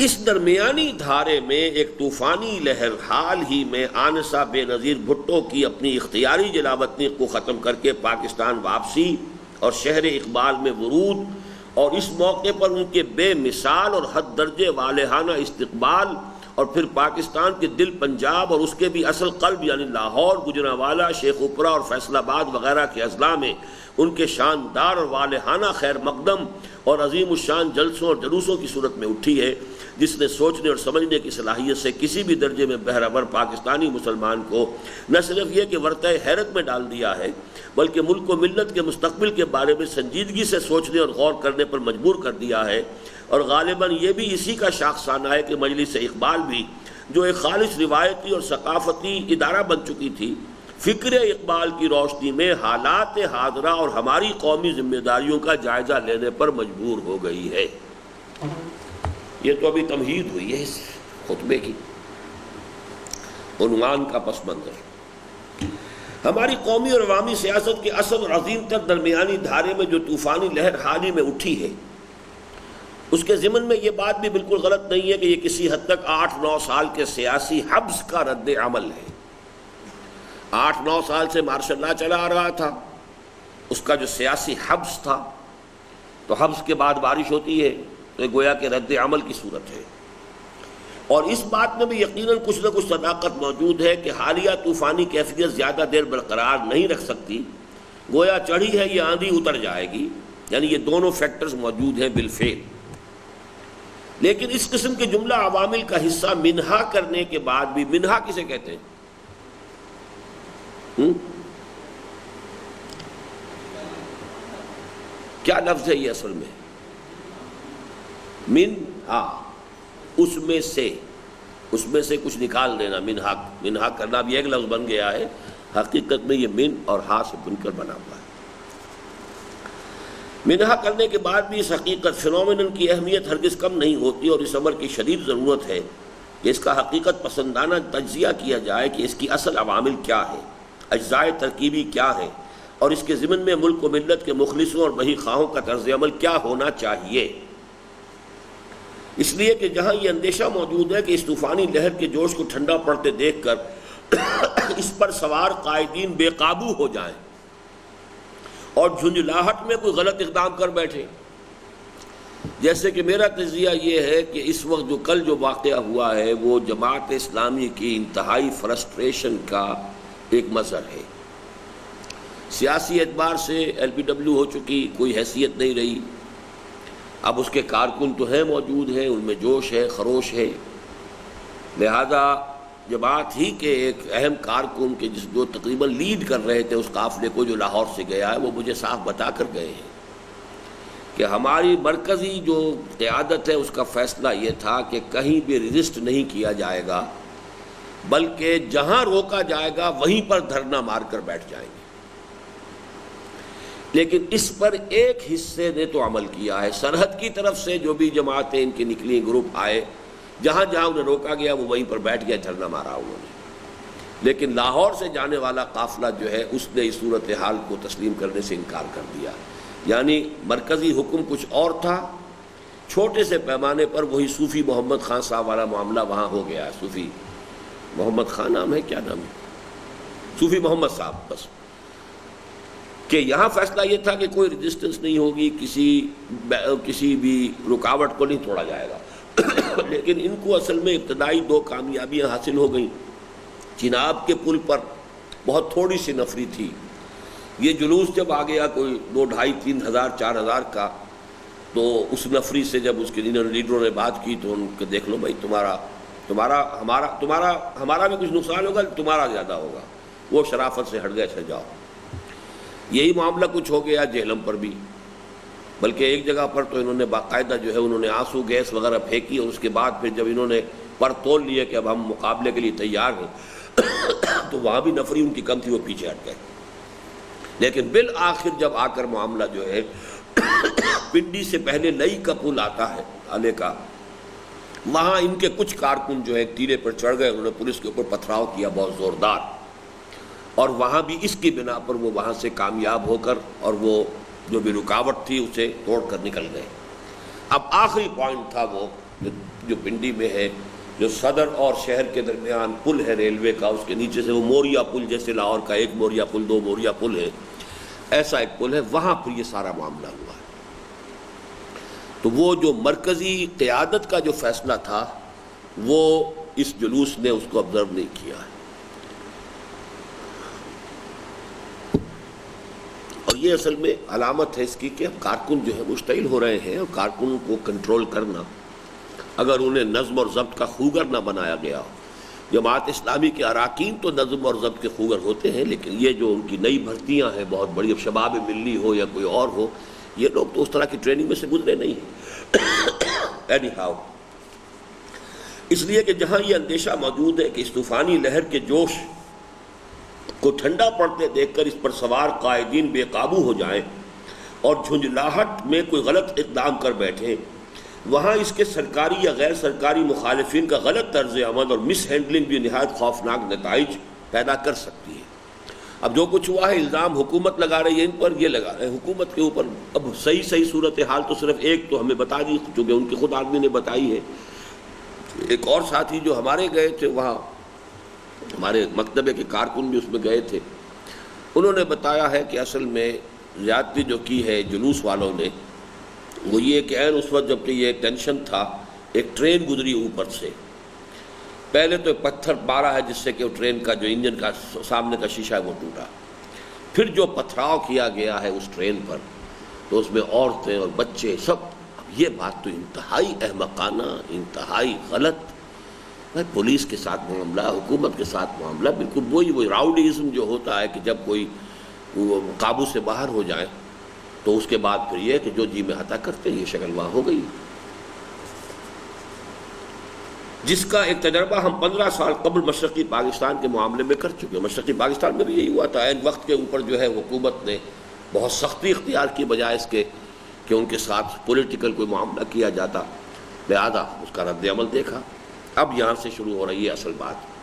Speaker 1: اس درمیانی دھارے میں ایک طوفانی لہر حال ہی میں آنسہ بے نظیر بھٹو کی اپنی اختیاری جلاوطنی کو ختم کر کے پاکستان واپسی اور شہر اقبال میں ورود، اور اس موقع پر ان کے بے مثال اور حد درجے والہانہ استقبال، اور پھر پاکستان کے دل پنجاب اور اس کے بھی اصل قلب یعنی لاہور، گجرانوالہ، شیخ اپرا اور فیصل آباد وغیرہ کے اضلاع میں ان کے شاندار اور والہانہ خیر مقدم اور عظیم الشان جلسوں اور جلوسوں کی صورت میں اٹھی ہے، جس نے سوچنے اور سمجھنے کی صلاحیت سے کسی بھی درجے میں بہرور پاکستانی مسلمان کو نہ صرف یہ کہ ورطۂ حیرت میں ڈال دیا ہے، بلکہ ملک و ملت کے مستقبل کے بارے میں سنجیدگی سے سوچنے اور غور کرنے پر مجبور کر دیا ہے. اور غالباً یہ بھی اسی کا شاخسانہ ہے کہ مجلس اقبال بھی جو ایک خالص روایتی اور ثقافتی ادارہ بن چکی تھی، فکر اقبال کی روشنی میں حالات حاضرہ اور ہماری قومی ذمہ داریوں کا جائزہ لینے پر مجبور ہو گئی ہے. یہ تو ابھی تمہید ہوئی ہے اس خطبے کی، عنوان کا پس منظر. ہماری قومی اور عوامی سیاست کے اصل اور عظیم تر درمیانی دھارے میں جو طوفانی لہر حال ہی میں اٹھی ہے، اس کے ضمن میں یہ بات بھی بالکل غلط نہیں ہے کہ یہ کسی حد تک 8-9 سال کے سیاسی حبس کا رد عمل ہے. 8-9 سال سے مارشل لا چلا آ رہا تھا، اس کا جو سیاسی حبس تھا، تو حبس کے بعد بارش ہوتی ہے تو یہ گویا کہ رد عمل کی صورت ہے. اور اس بات میں بھی یقیناً کچھ نہ کچھ صداقت موجود ہے کہ حالیہ طوفانی کیفیت زیادہ دیر برقرار نہیں رکھ سکتی. گویا چڑھی ہے یہ آندھی اتر جائے گی، یعنی یہ دونوں فیکٹرز موجود ہیں بالفعل. لیکن اس قسم کے جملہ عوامل کا حصہ منہا کرنے کے بعد بھی، منہا کسے کہتے ہیں؟ کیا لفظ ہے یہ اصل میں؟ منہا، اس میں سے کچھ نکال دینا. منہا کرنا بھی ایک لفظ بن گیا ہے، حقیقت میں یہ من اور ہا سے بن کر بنا ہوا ہے. منہا کرنے کے بعد بھی اس حقیقت فنومینن کی اہمیت ہرگز کم نہیں ہوتی، اور اس امر کی شدید ضرورت ہے کہ اس کا حقیقت پسندانہ تجزیہ کیا جائے کہ اس کی اصل عوامل کیا ہے، اجزاء ترکیبی کیا ہیں، اور اس کے ضمن میں ملک و ملت کے مخلصوں اور بہی خواہوں کا طرز عمل کیا ہونا چاہیے. اس لیے کہ جہاں یہ اندیشہ موجود ہے کہ اس طوفانی لہر کے جوش کو ٹھنڈا پڑتے دیکھ کر اس پر سوار قائدین بے قابو ہو جائیں اور جھنجھلاہٹ میں کوئی غلط اقدام کر بیٹھے. جیسے کہ میرا تجزیہ یہ ہے کہ اس وقت کل جو واقعہ ہوا ہے وہ جماعت اسلامی کی انتہائی فرسٹریشن کا ایک مظہر ہے. سیاسی اعتبار سے ایل بی ڈبلیو ہو چکی، کوئی حیثیت نہیں رہی. اب اس کے کارکن تو ہیں، موجود ہیں، ان میں جوش ہے، خروش ہے. لہذا جماعت ہی کے ایک اہم کارکن کے جو تقریباً لیڈ کر رہے تھے اس قافلے کو جو لاہور سے گیا ہے، وہ مجھے صاف بتا کر گئے ہیں کہ ہماری مرکزی جو قیادت ہے اس کا فیصلہ یہ تھا کہ کہیں بھی ریزسٹ نہیں کیا جائے گا، بلکہ جہاں روکا جائے گا وہیں پر دھرنا مار کر بیٹھ جائیں گے. لیکن اس پر ایک حصے نے تو عمل کیا ہے. سرحد کی طرف سے جو بھی جماعتیں ان کی نکلی، گروپ آئے، جہاں جہاں انہیں روکا گیا وہ وہیں پر بیٹھ گیا، دھرنا مارا انہوں نے. لیکن لاہور سے جانے والا قافلہ جو ہے اس نے اس صورتحال کو تسلیم کرنے سے انکار کر دیا. یعنی مرکزی حکم کچھ اور تھا، چھوٹے سے پیمانے پر وہی صوفی محمد خان صاحب والا معاملہ وہاں ہو گیا ہے. صوفی محمد خان نام ہے، کیا نام ہے؟ صوفی محمد صاحب. بس کہ یہاں فیصلہ یہ تھا کہ کوئی ریزسٹنس نہیں ہوگی، کسی بھی رکاوٹ کو نہیں توڑا جائے گا. لیکن ان کو اصل میں ابتدائی 2 کامیابیاں حاصل ہو گئیں. چناب کے پل پر بہت تھوڑی سی نفری تھی. یہ جلوس جب آ گیا کوئی 2، 2.5، 3 ہزار 4 ہزار کا، تو اس نفری سے جب اس کے لیڈروں نے بات کی تو ان کو دیکھ لو بھائی، ہمارا بھی کچھ نقصان ہوگا، تمہارا زیادہ ہوگا. وہ شرافت سے ہٹ گئے، چل جاؤ. یہی معاملہ کچھ ہو گیا جہلم پر بھی، بلکہ ایک جگہ پر تو انہوں نے باقاعدہ جو ہے انہوں نے آنسو گیس وغیرہ پھینکی، اور اس کے بعد پھر جب انہوں نے پر تول لیے کہ اب ہم مقابلے کے لیے تیار ہیں تو وہاں بھی نفری ان کی کم تھی، وہ پیچھے ہٹ گئے. لیکن بالآخر جب آ کر معاملہ جو ہے پنڈی سے پہلے لئی کا پل آتا ہے آلے کا، وہاں ان کے کچھ کارکن جو ہے ٹیلے پر چڑھ گئے، انہوں نے پولیس کے اوپر پتھراؤ کیا بہت زوردار، اور وہاں بھی اس کی بنا پر وہ وہاں سے کامیاب ہو کر اور وہ جو بھی رکاوٹ تھی اسے توڑ کر نکل گئے۔ اب آخری پوائنٹ تھا وہ جو پنڈی میں ہے، جو صدر اور شہر کے درمیان پل ہے ریلوے کا، اس کے نیچے سے وہ موریا پل، جیسے لاہور کا ایک موریا پل، دو موریا پل ہے، ایسا ایک پل ہے، وہاں پر یہ سارا معاملہ ہوا ہے۔ تو وہ جو مرکزی قیادت کا جو فیصلہ تھا وہ اس جلوس نے اس کو آبزرو نہیں کیا ہے، اور یہ اصل میں علامت ہے اس کی کہ اب کارکن جو ہے مشتعل ہو رہے ہیں، اور کارکن کو کنٹرول کرنا اگر انہیں نظم اور ضبط کا خوگر نہ بنایا گیا ہو۔ جماعت اسلامی کے اراکین تو نظم اور ضبط کے خوگر ہوتے ہیں، لیکن یہ جو ان کی نئی بھرتیاں ہیں بہت بڑی، اب شباب ملی ہو یا کوئی اور ہو، یہ لوگ تو اس طرح کی ٹریننگ میں سے گزرے نہیں ہیں۔ اینی ہاؤ، اس لیے کہ جہاں یہ اندیشہ موجود ہے کہ اس طوفانی لہر کے جوش کو ٹھنڈا پڑتے دیکھ کر اس پر سوار قائدین بے قابو ہو جائیں اور جھنجھلاہٹ میں کوئی غلط اقدام کر بیٹھیں، وہاں اس کے سرکاری یا غیر سرکاری مخالفین کا غلط طرز عمل اور مس ہینڈلنگ بھی نہایت خوفناک نتائج پیدا کر سکتی ہے۔ اب جو کچھ ہوا ہے الزام حکومت لگا رہی ہے ان پر، یہ لگا رہے ہیں حکومت کے اوپر۔ اب صحیح صورتحال تو صرف ایک تو ہمیں بتا دی چونکہ ان کے خود آدمی نے بتائی ہے۔ ایک اور ساتھی جو ہمارے گئے تھے وہاں، ہمارے مکتبے کے کارکن بھی اس میں گئے تھے، انہوں نے بتایا ہے کہ اصل میں زیادتی جو کی ہے جلوس والوں نے وہ یہ کہ عین اس وقت جب کہ یہ ٹینشن تھا، ایک ٹرین گزری اوپر سے، پہلے تو ایک پتھر مارا ہے جس سے کہ وہ ٹرین کا جو انجن کا سامنے کا شیشہ ہے وہ ٹوٹا، پھر جو پتھراؤ کیا گیا ہے اس ٹرین پر تو اس میں عورتیں اور بچے سب۔ اب یہ بات تو انتہائی احمقانہ، انتہائی غلط، پولیس کے ساتھ معاملہ، حکومت کے ساتھ معاملہ بالکل وہی راؤڈیزم جو ہوتا ہے کہ جب کوئی قابو سے باہر ہو جائے تو اس کے بعد پھر یہ کہ جو جی میں عطا کرتے یہ شکل وہاں ہو گئی، جس کا ایک تجربہ ہم 15 سال قبل مشرقی پاکستان کے معاملے میں کر چکے ہیں۔ مشرقی پاکستان میں بھی یہی ہوا تھا، عین وقت کے اوپر جو ہے حکومت نے بہت سختی اختیار کی بجائے اس کے کہ ان کے ساتھ پولیٹیکل کوئی معاملہ کیا جاتا، لہذا اس کا رد عمل دیکھا۔ اب یہاں سے شروع ہو رہی ہے اصل بات۔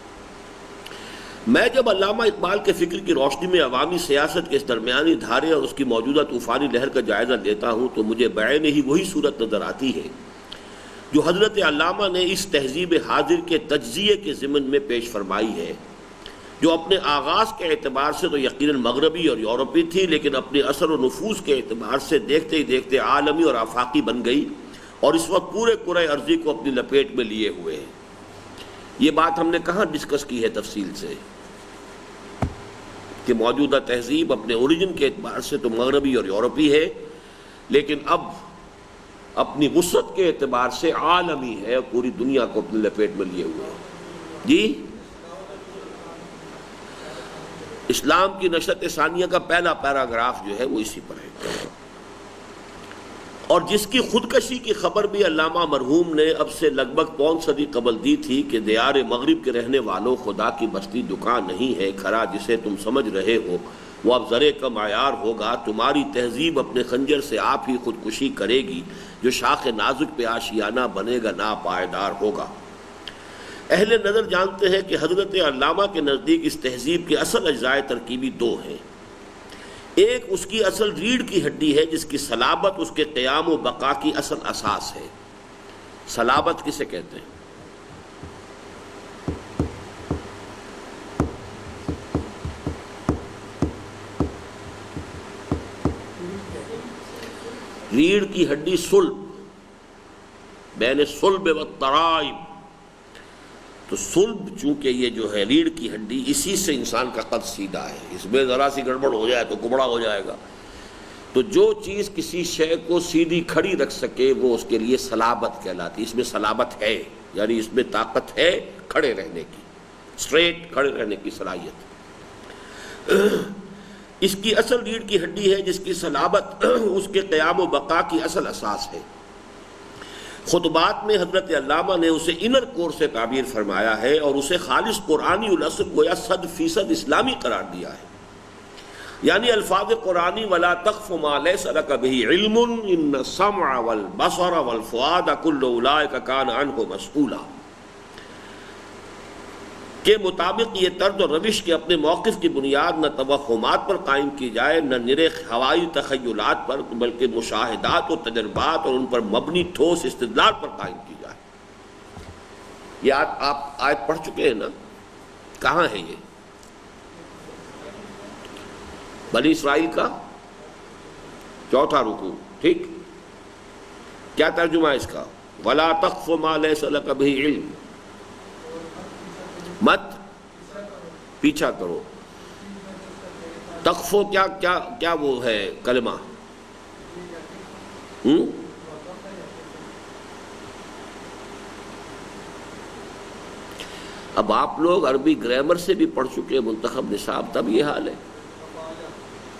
Speaker 1: میں جب علامہ اقبال کے فکر کی روشنی میں عوامی سیاست کے اس درمیانی دھارے اور اس کی موجودہ طوفانی لہر کا جائزہ لیتا ہوں تو مجھے بعین ہی وہی صورت نظر آتی ہے جو حضرت علامہ نے اس تہذیب حاضر کے تجزیے کے ضمن میں پیش فرمائی ہے، جو اپنے آغاز کے اعتبار سے تو یقیناً مغربی اور یورپی تھی، لیکن اپنے اثر و نفوذ کے اعتبار سے دیکھتے ہی دیکھتے عالمی اور آفاقی بن گئی اور اس وقت پورے کرۂ ارضی کو اپنی لپیٹ میں لیے ہوئے ہے۔ یہ بات ہم نے کہاں ڈسکس کی ہے تفصیل سے کہ موجودہ تہذیب اپنے اوریجن کے اعتبار سے تو مغربی اور یورپی ہے، لیکن اب اپنی وسعت کے اعتبار سے عالمی ہے اور پوری دنیا کو اپنی لپیٹ میں لیے ہوئے ہے۔ جی، اسلام کی نشأت ثانیہ کا پہلا پیراگراف جو ہے وہ اسی پر ہے، اور جس کی خودکشی کی خبر بھی علامہ مرحوم نے اب سے لگ بھگ پون صدی قبل دی تھی کہ دیار مغرب کے رہنے والوں، خدا کی بستی دکان نہیں ہے کھرا جسے تم سمجھ رہے ہو، وہ اب زرے کا معیار ہوگا، تمہاری تہذیب اپنے خنجر سے آپ ہی خودکشی کرے گی، جو شاخ نازک پہ آشیانہ بنے گا ناپائیدار ہوگا۔ اہل نظر جانتے ہیں کہ حضرت علامہ کے نزدیک اس تہذیب کے اصل اجزائے ترکیبی دو ہیں۔ ایک اس کی اصل ریڑھ کی ہڈی ہے جس کی صلابت اس کے قیام و بقا کی اصل اساس ہے۔ صلابت کسے کہتے ہیں؟ ریڑھ کی ہڈی صلب، بین صلب و ترائب، تو صلب چونکہ یہ جو ہے ریڑھ کی ہڈی، اسی سے انسان کا قد سیدھا ہے، اس میں ذرا سی گڑبڑ ہو جائے تو کبڑا ہو جائے گا۔ تو جو چیز کسی شے کو سیدھی کھڑی رکھ سکے وہ اس کے لیے صلابت کہلاتی، اس میں صلابت ہے، یعنی اس میں طاقت ہے کھڑے رہنے کی، اسٹریٹ کھڑے رہنے کی صلاحیت۔ اس کی اصل ریڑھ کی ہڈی ہے جس کی صلابت اس کے قیام و بقا کی اصل اساس ہے۔ خطبات میں حضرت علامہ نے اسے انر کور سے تعبیر فرمایا ہے اور اسے خالص قرآنی الاصل گویا 100% اسلامی قرار دیا ہے۔ یعنی الفاظ قرآنی ولا تقف ما لیس لک بہ علم ان السمع والبصر والفؤاد کل اولئک کان عنہ مسئولا کے مطابق یہ طرز و روش کے اپنے موقف کی بنیاد نہ توہمات پر قائم کی جائے، نہ نرے ہوائی تخیلات پر، بلکہ مشاہدات و تجربات اور ان پر مبنی ٹھوس استدلال پر قائم کی جائے۔ یہ آپ آیت پڑھ چکے ہیں نا، کہاں ہے یہ؟ بنی اسرائیل کا 4واں رکوع، ٹھیک؟ کیا ترجمہ ہے اس کا؟ وَلَا تَقْفُ مَا لَيْسَ لَكَ بِهِ عِلْمٌ، مت پیچھا کرو۔ تقفو کیا وہ ہے کلمہ؟ اب آپ لوگ عربی گرامر سے بھی پڑھ چکے منتخب نصاب، تب یہ حال ہے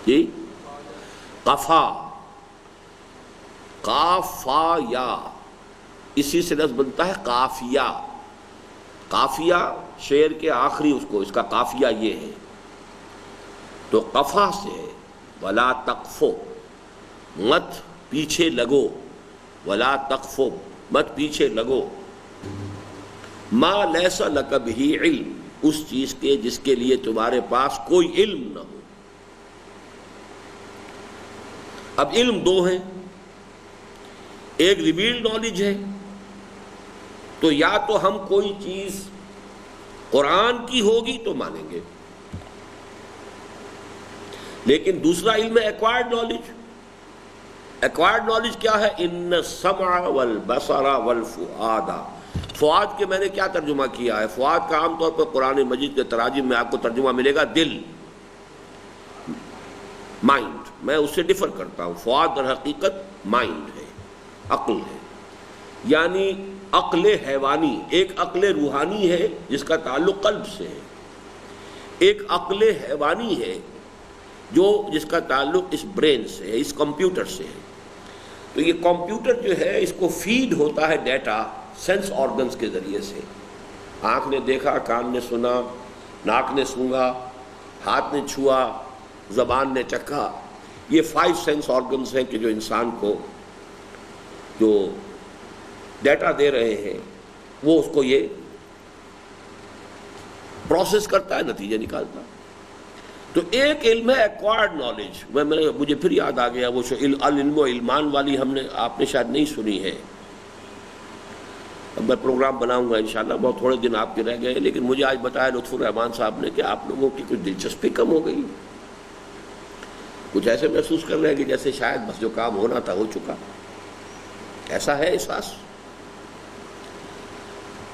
Speaker 1: جی۔ قفا، قاف فا یا، اسی سے لفظ بنتا ہے قافیہ۔ قافیہ شعر کے آخری اس کا قافیہ یہ ہے، تو قفا سے ہے ولا تقفو، مت پیچھے لگو، ولا تقفو مت پیچھے لگو، ما لیس لک بہ علم، اس چیز کے جس کے لیے تمہارے پاس کوئی علم نہ ہو۔ اب علم دو ہیں، ایک ریویلڈ نالج ہے، تو یا تو ہم کوئی چیز قرآن کی ہوگی تو مانیں گے، لیکن دوسرا علم ہے ایکوائرڈ نالج۔ ایکوائرڈ نالج کیا ہے؟ ان السمع والبصر والفؤاد۔ فؤاد کے میں نے کیا ترجمہ کیا ہے؟ فؤاد کا عام طور پر قرآن مجید کے تراجم میں آپ کو ترجمہ ملے گا دل، مائنڈ۔ میں اس سے ڈفر کرتا ہوں، فؤاد در حقیقت مائنڈ ہے، عقل ہے، یعنی عقل حیوانی۔ ایک عقل روحانی ہے جس کا تعلق قلب سے ہے، ایک عقل حیوانی ہے جس کا تعلق اس برین سے ہے، اس کمپیوٹر سے ہے۔ تو یہ کمپیوٹر جو ہے اس کو فیڈ ہوتا ہے ڈیٹا سینس آرگنز کے ذریعے سے۔ آنکھ نے دیکھا، کان نے سنا، ناک نے سونگھا، ہاتھ نے چھوا، زبان نے چکھا۔ یہ 5 سینس آرگنز ہیں کہ جو انسان کو جو ڈیٹا دے رہے ہیں، وہ اس کو یہ پروسیس کرتا ہے، نتیجے نکالتا ہے۔ تو ایک علم ہے ایکوائرڈ نالج۔ مجھے پھر یاد آ گیا وہ العلم و علمان والی آپ نے شاید نہیں سنی ہے۔ اب میں پروگرام بناؤں گا انشاءاللہ، بہت تھوڑے دن آپ کے رہ گئے، لیکن مجھے آج بتایا لطف الرحمان صاحب نے کہ آپ لوگوں کی کچھ دلچسپی کم ہو گئی، کچھ ایسے محسوس کر رہے ہیں کہ جیسے شاید بس جو کام ہونا تھا ہو چکا۔ ایسا ہے احساس؟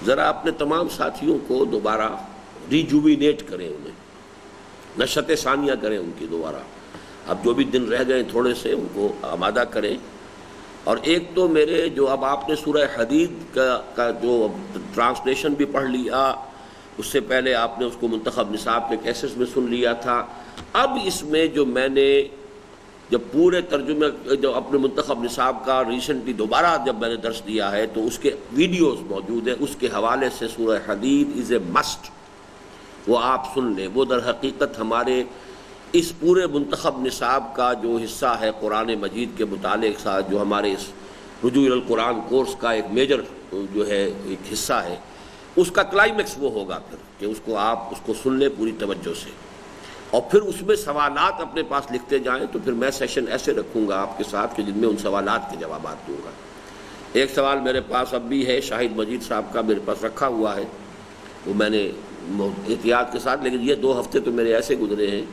Speaker 1: ذرا اپنے تمام ساتھیوں کو دوبارہ ریجووینیٹ کریں، انہیں نشت ثانیہ کریں ان کی دوبارہ۔ اب جو بھی دن رہ گئے تھوڑے سے ان کو آمادہ کریں۔ اور ایک تو میرے جو اب آپ نے سورہ حدید کا جو ٹرانسلیشن بھی پڑھ لیا، اس سے پہلے آپ نے اس کو منتخب نصاب کے کیسز میں سن لیا تھا۔ اب اس میں جو میں نے جب پورے ترجمے جو اپنے منتخب نصاب کا ریسنٹلی دوبارہ جب میں نے درس دیا ہے تو اس کے ویڈیوز موجود ہیں، اس کے حوالے سے سورہ حدید از اے مسٹ، وہ آپ سن لیں۔ وہ در حقیقت ہمارے اس پورے منتخب نصاب کا جو حصہ ہے قرآن مجید کے مطالعے کے ساتھ، جو ہمارے اس رجوع القرآن کورس کا ایک میجر جو ہے ایک حصہ ہے، اس کا کلائمیکس وہ ہوگا پھر کہ اس کو آپ اس کو سن لیں پوری توجہ سے، اور پھر اس میں سوالات اپنے پاس لکھتے جائیں۔ تو پھر میں سیشن ایسے رکھوں گا آپ کے ساتھ کہ جن میں ان سوالات کے جوابات دوں گا۔ ایک سوال میرے پاس اب بھی ہے، شاہد مجید صاحب کا میرے پاس رکھا ہوا ہے، وہ میں نے احتیاط کے ساتھ، لیکن یہ 2 ہفتے تو میرے ایسے گزرے ہیں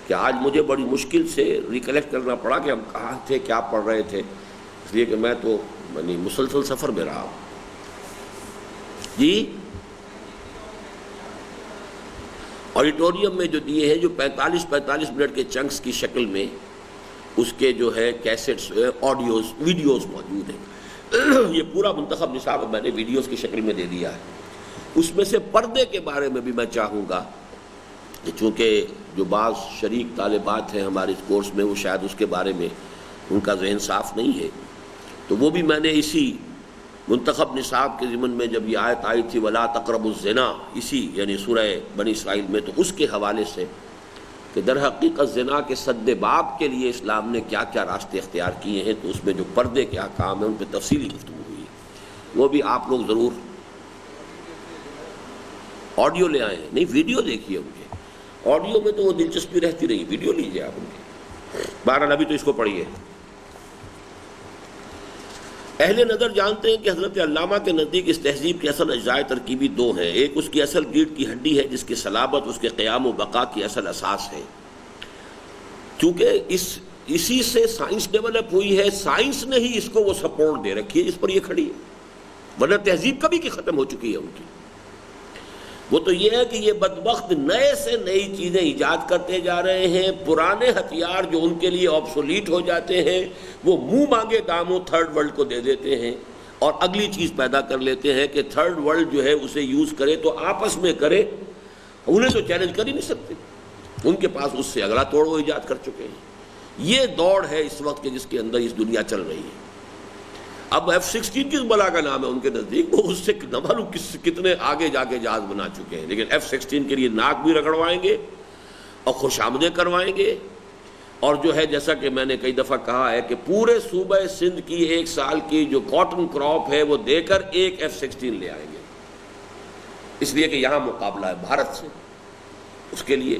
Speaker 1: کہ آج مجھے بڑی مشکل سے ریکلیکٹ کرنا پڑا کہ ہم کہاں تھے، کیا پڑھ رہے تھے، اس لیے کہ میں تو مسلسل سفر میں رہا ہوں۔ جی آڈیٹوریم میں جو دیے ہیں، جو 45 منٹ کے چنکس کی شکل میں اس کے جو ہے کیسٹس، آڈیوز، ویڈیوز موجود ہیں۔ یہ پورا منتخب نصاب میں نے ویڈیوز کی شکل میں دے دیا ہے۔ اس میں سے پردے کے بارے میں بھی میں چاہوں گا، چونکہ جو بعض شریک طالبات ہیں ہمارے اس کورس میں، وہ شاید اس کے بارے میں ان کا ذہن صاف نہیں ہے، تو وہ بھی میں نے اسی منتخب نصاب کے ضمن میں جب یہ آیت آئی تھی وَلَا تَقْرَبُوا الزِّنَا، اسی یعنی سورہ بنی اسرائیل میں، تو اس کے حوالے سے کہ در حقیقت زنا کے سد باب کے لیے اسلام نے کیا کیا راستے اختیار کیے ہیں، تو اس میں جو پردے کے احکام ہیں ان پہ تفصیلی گفتگو ہوئی ہے، وہ بھی آپ لوگ ضرور آڈیو لے آئے ہیں، نہیں ویڈیو دیکھیے ان کے، آڈیو میں تو وہ دلچسپی رہتی رہی، ویڈیو لیجیے آپ ان کے۔ بہرحال ابھی تو اس کو پڑھیے۔ اہل نظر جانتے ہیں کہ حضرت علامہ کے نزدیک اس تہذیب کے اصل اجزاء ترکیبی دو ہیں، ایک اس کی اصل ریڑھ کی ہڈی ہے جس کی صلابت اس کے قیام و بقا کی اصل اساس ہے، کیونکہ اسی سے سائنس ڈیولپ ہوئی ہے، سائنس نے ہی اس کو وہ سپورٹ دے رکھی ہے جس پر یہ کھڑی ہے، ورنہ تہذیب کبھی کی ختم ہو چکی ہے ان کی۔ وہ تو یہ ہے کہ یہ بدبخت نئے سے نئی چیزیں ایجاد کرتے جا رہے ہیں، پرانے ہتھیار جو ان کے لیے آبسولیٹ ہو جاتے ہیں وہ منہ مانگے داموں تھرڈ ورلڈ کو دے دیتے ہیں، اور اگلی چیز پیدا کر لیتے ہیں کہ تھرڈ ورلڈ جو ہے اسے یوز کرے تو آپس میں کرے، انہیں تو چیلنج کر ہی نہیں سکتے، ان کے پاس اس سے اگلا توڑ وہ ایجاد کر چکے ہیں۔ یہ دوڑ ہے اس وقت کے جس کے اندر اس دنیا چل رہی ہے۔ اب F-16 کس بلا کا نام ہے ان کے نزدیک، وہ اس سے نہ معلوم کتنے آگے جا کے جہاز بنا چکے ہیں، لیکن F-16 کے لیے ناک بھی رگڑوائیں گے اور خوش آمدیں کروائیں گے، اور جو ہے جیسا کہ میں نے کئی دفعہ کہا ہے کہ پورے صوبہ سندھ کی ایک سال کی جو کاٹن کراپ ہے وہ دے کر ایک F-16 لے آئیں گے، اس لیے کہ یہاں مقابلہ ہے بھارت سے، اس کے لیے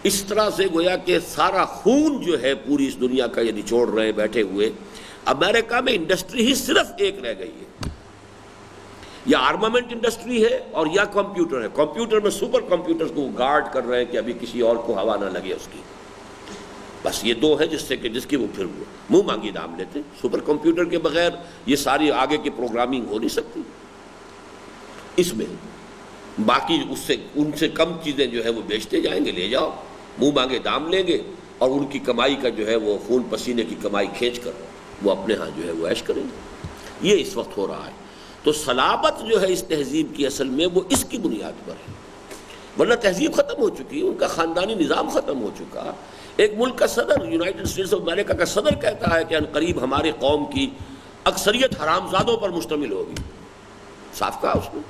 Speaker 1: اس طرح سے گویا کہ سارا خون جو ہے پوری اس دنیا کا یہ نچوڑ رہے بیٹھے ہوئے۔ امریکہ میں انڈسٹری ہی صرف ایک رہ گئی ہے، یا آرمامنٹ انڈسٹری ہے اور یا کمپیوٹر ہے، کمپیوٹر میں سپر کمپیوٹرز کو گارڈ کر رہے ہیں کہ ابھی کسی اور کو ہوا نہ لگے اس کی، بس یہ دو ہیں جس کی وہ پھر منہ مانگی دام لیتے۔ سپر کمپیوٹر کے بغیر یہ ساری آگے کی پروگرامنگ ہو نہیں سکتی، اس میں باقی ان سے کم چیزیں جو ہے وہ بیچتے جائیں گے، لے جاؤ، منہ مانگے دام لیں گے، اور ان کی کمائی کا جو ہے وہ خون پسینے کی کمائی کھینچ کر وہ اپنے ہاں جو ہے وہ عیش کریں گے۔ یہ اس وقت ہو رہا ہے، تو صلابت جو ہے اس تہذیب کی اصل میں وہ اس کی بنیاد پر ہے، ورنہ تہذیب ختم ہو چکی، ان کا خاندانی نظام ختم ہو چکا۔ ایک ملک کا صدر، یونائٹڈ اسٹیٹس آف امریکا کا صدر کہتا ہے کہ عنقریب ہمارے قوم کی اکثریت حرامزادوں پر مشتمل ہوگی، صاف کہا اس نے،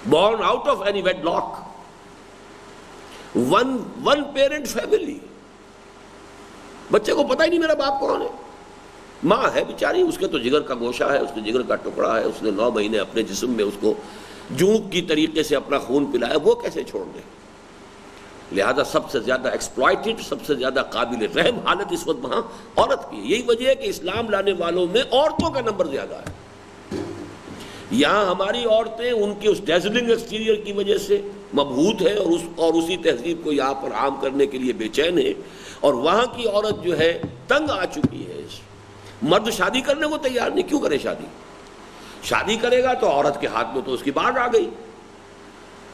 Speaker 1: born out of any wedlock, one parent family، بچے کو پتہ ہی نہیں میرا باپ کون ہے، ماں ہے بیچاری، اس کے تو جگر کا گوشہ ہے، اس کے جگر کا ٹکڑا ہے، اس نے 9 مہینے اپنے جسم میں اس کو جونک کی طریقے سے اپنا خون پلایا، وہ کیسے چھوڑ دے؟ لہذا سب سے زیادہ ایکسپلائٹڈ، سب سے زیادہ قابل رحم حالت اس وقت وہاں عورت کی ہے۔ یہی وجہ ہے کہ اسلام لانے والوں میں عورتوں کا نمبر زیادہ ہے۔ یہاں ہماری عورتیں ان کے اس ڈیزلنگ ایکسٹیریئر کی وجہ سے مبہوت ہے اور اسی تہذیب کو یہاں پر عام کرنے کے لیے بے چین ہے، اور وہاں کی عورت جو ہے تنگ آ چکی ہے، مرد شادی کرنے کو تیار نہیں، کیوں کرے شادی کرے گا تو عورت کے ہاتھ میں تو اس کی بانڈ آ گئی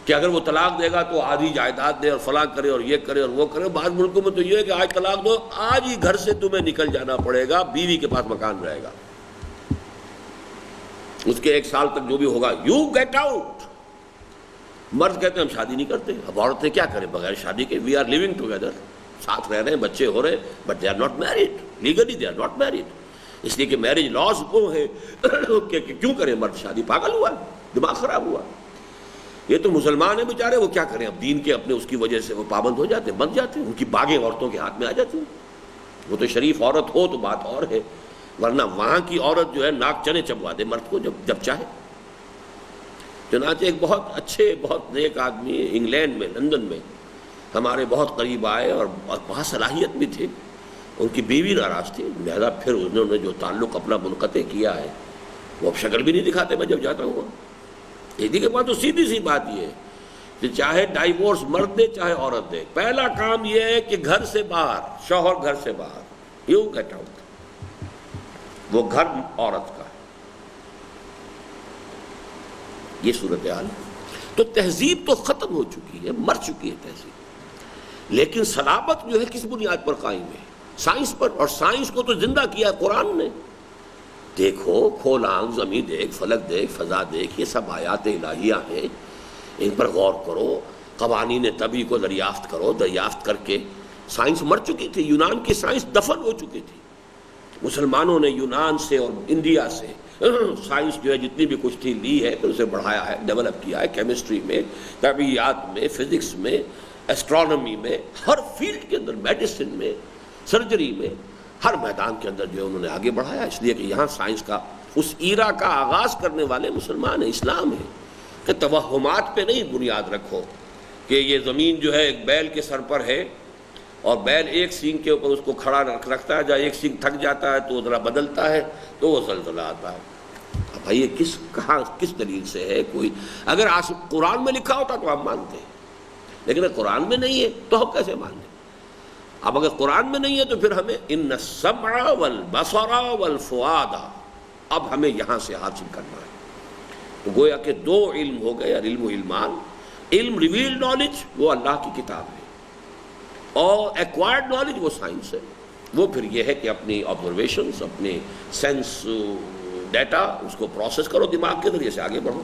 Speaker 1: کہ اگر وہ طلاق دے گا تو آدھی جائیداد دے اور فلاں کرے اور یہ کرے اور وہ کرے۔ بعض ملکوں میں تو یہ ہے کہ آج طلاق دو، آج ہی گھر سے تمہیں نکل جانا پڑے گا، بیوی کے پاس مکان رہے گا، اس کے 1 سال تک جو بھی ہوگا یو گیٹ آؤٹ۔ مرد کہتے ہیں ہم شادی نہیں کرتے، اب عورتیں کیا کریں بغیر شادی کے، وی آر لیونگ ٹوگیدر، ساتھ رہ رہے ہیں، بچے ہو رہے ہیں، but they are not married, legally they are not married, اس لیے کہ میرج لاز وہ ہے کہ کیوں کریں مرد شادی، پاگل ہوا، دماغ خراب ہوا۔ یہ تو مسلمان ہیں بیچارے، وہ کیا کریں، اب دین کے اپنے اس کی وجہ سے وہ پابند ہو جاتے ہیں، بن جاتے ہیں، ان کی باغیں عورتوں کے ہاتھ میں آ جاتی ہیں۔ وہ تو شریف عورت ہو تو بات اور ہے، ورنہ وہاں کی عورت جو ہے ناک چنے چبوا دے مرد کو جب چاہے۔ چنانچہ ایک بہت اچھے بہت نیک آدمی انگلینڈ میں، لندن میں ہمارے بہت قریب آئے اور بہت صلاحیت بھی تھے، ان کی بیوی ناراض تھی، لہذا پھر انہوں نے جو تعلق اپنا منقطع کیا ہے وہ اب شکل بھی نہیں دکھاتے میں جب جاتا ہوں۔ عیدی کے بعد تو سیدھی سی بات یہ ہے کہ چاہے ڈائیورس مرد دے چاہے عورت دے، پہلا کام یہ ہے کہ گھر سے باہر، شوہر گھر سے باہر، یو گیٹ آؤٹ، وہ گھر عورت کا ہے۔ یہ صورتحال ہے۔ تو تہذیب تو ختم ہو چکی ہے، مر چکی ہے تہذیب، لیکن صلابت جو ہے کس بنیاد پر قائم ہے؟ سائنس پر، اور سائنس کو تو زندہ کیا قرآن نے۔ دیکھو، کھول آنکھ، زمین دیکھ، فلک دیکھ، فضا دیکھ، یہ سب آیات الہیہ ہیں، ان پر غور کرو، قوانین طبی کو دریافت کرو، دریافت کر کے سائنس مر چکی تھی، یونان کی سائنس دفن ہو چکی تھی۔ مسلمانوں نے یونان سے اور انڈیا سے سائنس جو ہے جتنی بھی کچھ تھی لی ہے، پھر اسے بڑھایا ہے، ڈیولپ کیا ہے، کیمسٹری میں، طبیعیات میں، فزکس میں، ایسٹرونومی میں، ہر فیلڈ کے اندر، میڈیسن میں، سرجری میں، ہر میدان کے اندر جو ہے انہوں نے آگے بڑھایا، اس لیے کہ یہاں سائنس کا اس ایرا کا آغاز کرنے والے مسلمان ہیں، اسلام ہے، کہ توہمات پہ نہیں بنیاد رکھو کہ یہ زمین جو ہے ایک بیل کے سر پر ہے اور بیل ایک سینگ کے اوپر اس کو کھڑا رکھتا ہے، جب ایک سینگ تھک جاتا ہے تو ذرا بدلتا ہے تو وہ زلزلہ آتا ہے۔ اب بھائی یہ کس دلیل سے ہے؟ کوئی اگر قرآن میں لکھا ہوتا تو ہم مانتے ہیں، لیکن اگر قرآن میں نہیں ہے تو ہم کیسے مان لیں؟ اب اگر قرآن میں نہیں ہے تو پھر ہمیں ان السمع والبصر والفؤاد، اب ہمیں یہاں سے حاصل کرنا ہے۔ تو گویا کہ دو علم ہو گئے، علم و علمان۔ علم ریویل نالج وہ اللہ کی کتاب ہے، اور ایکوائرڈ نالج وہ سائنس ہے، وہ پھر یہ ہے کہ اپنی آبزرویشنز، اپنے سینس ڈیٹا اس کو پروسیس کرو، دماغ کے ذریعے سے آگے بڑھو۔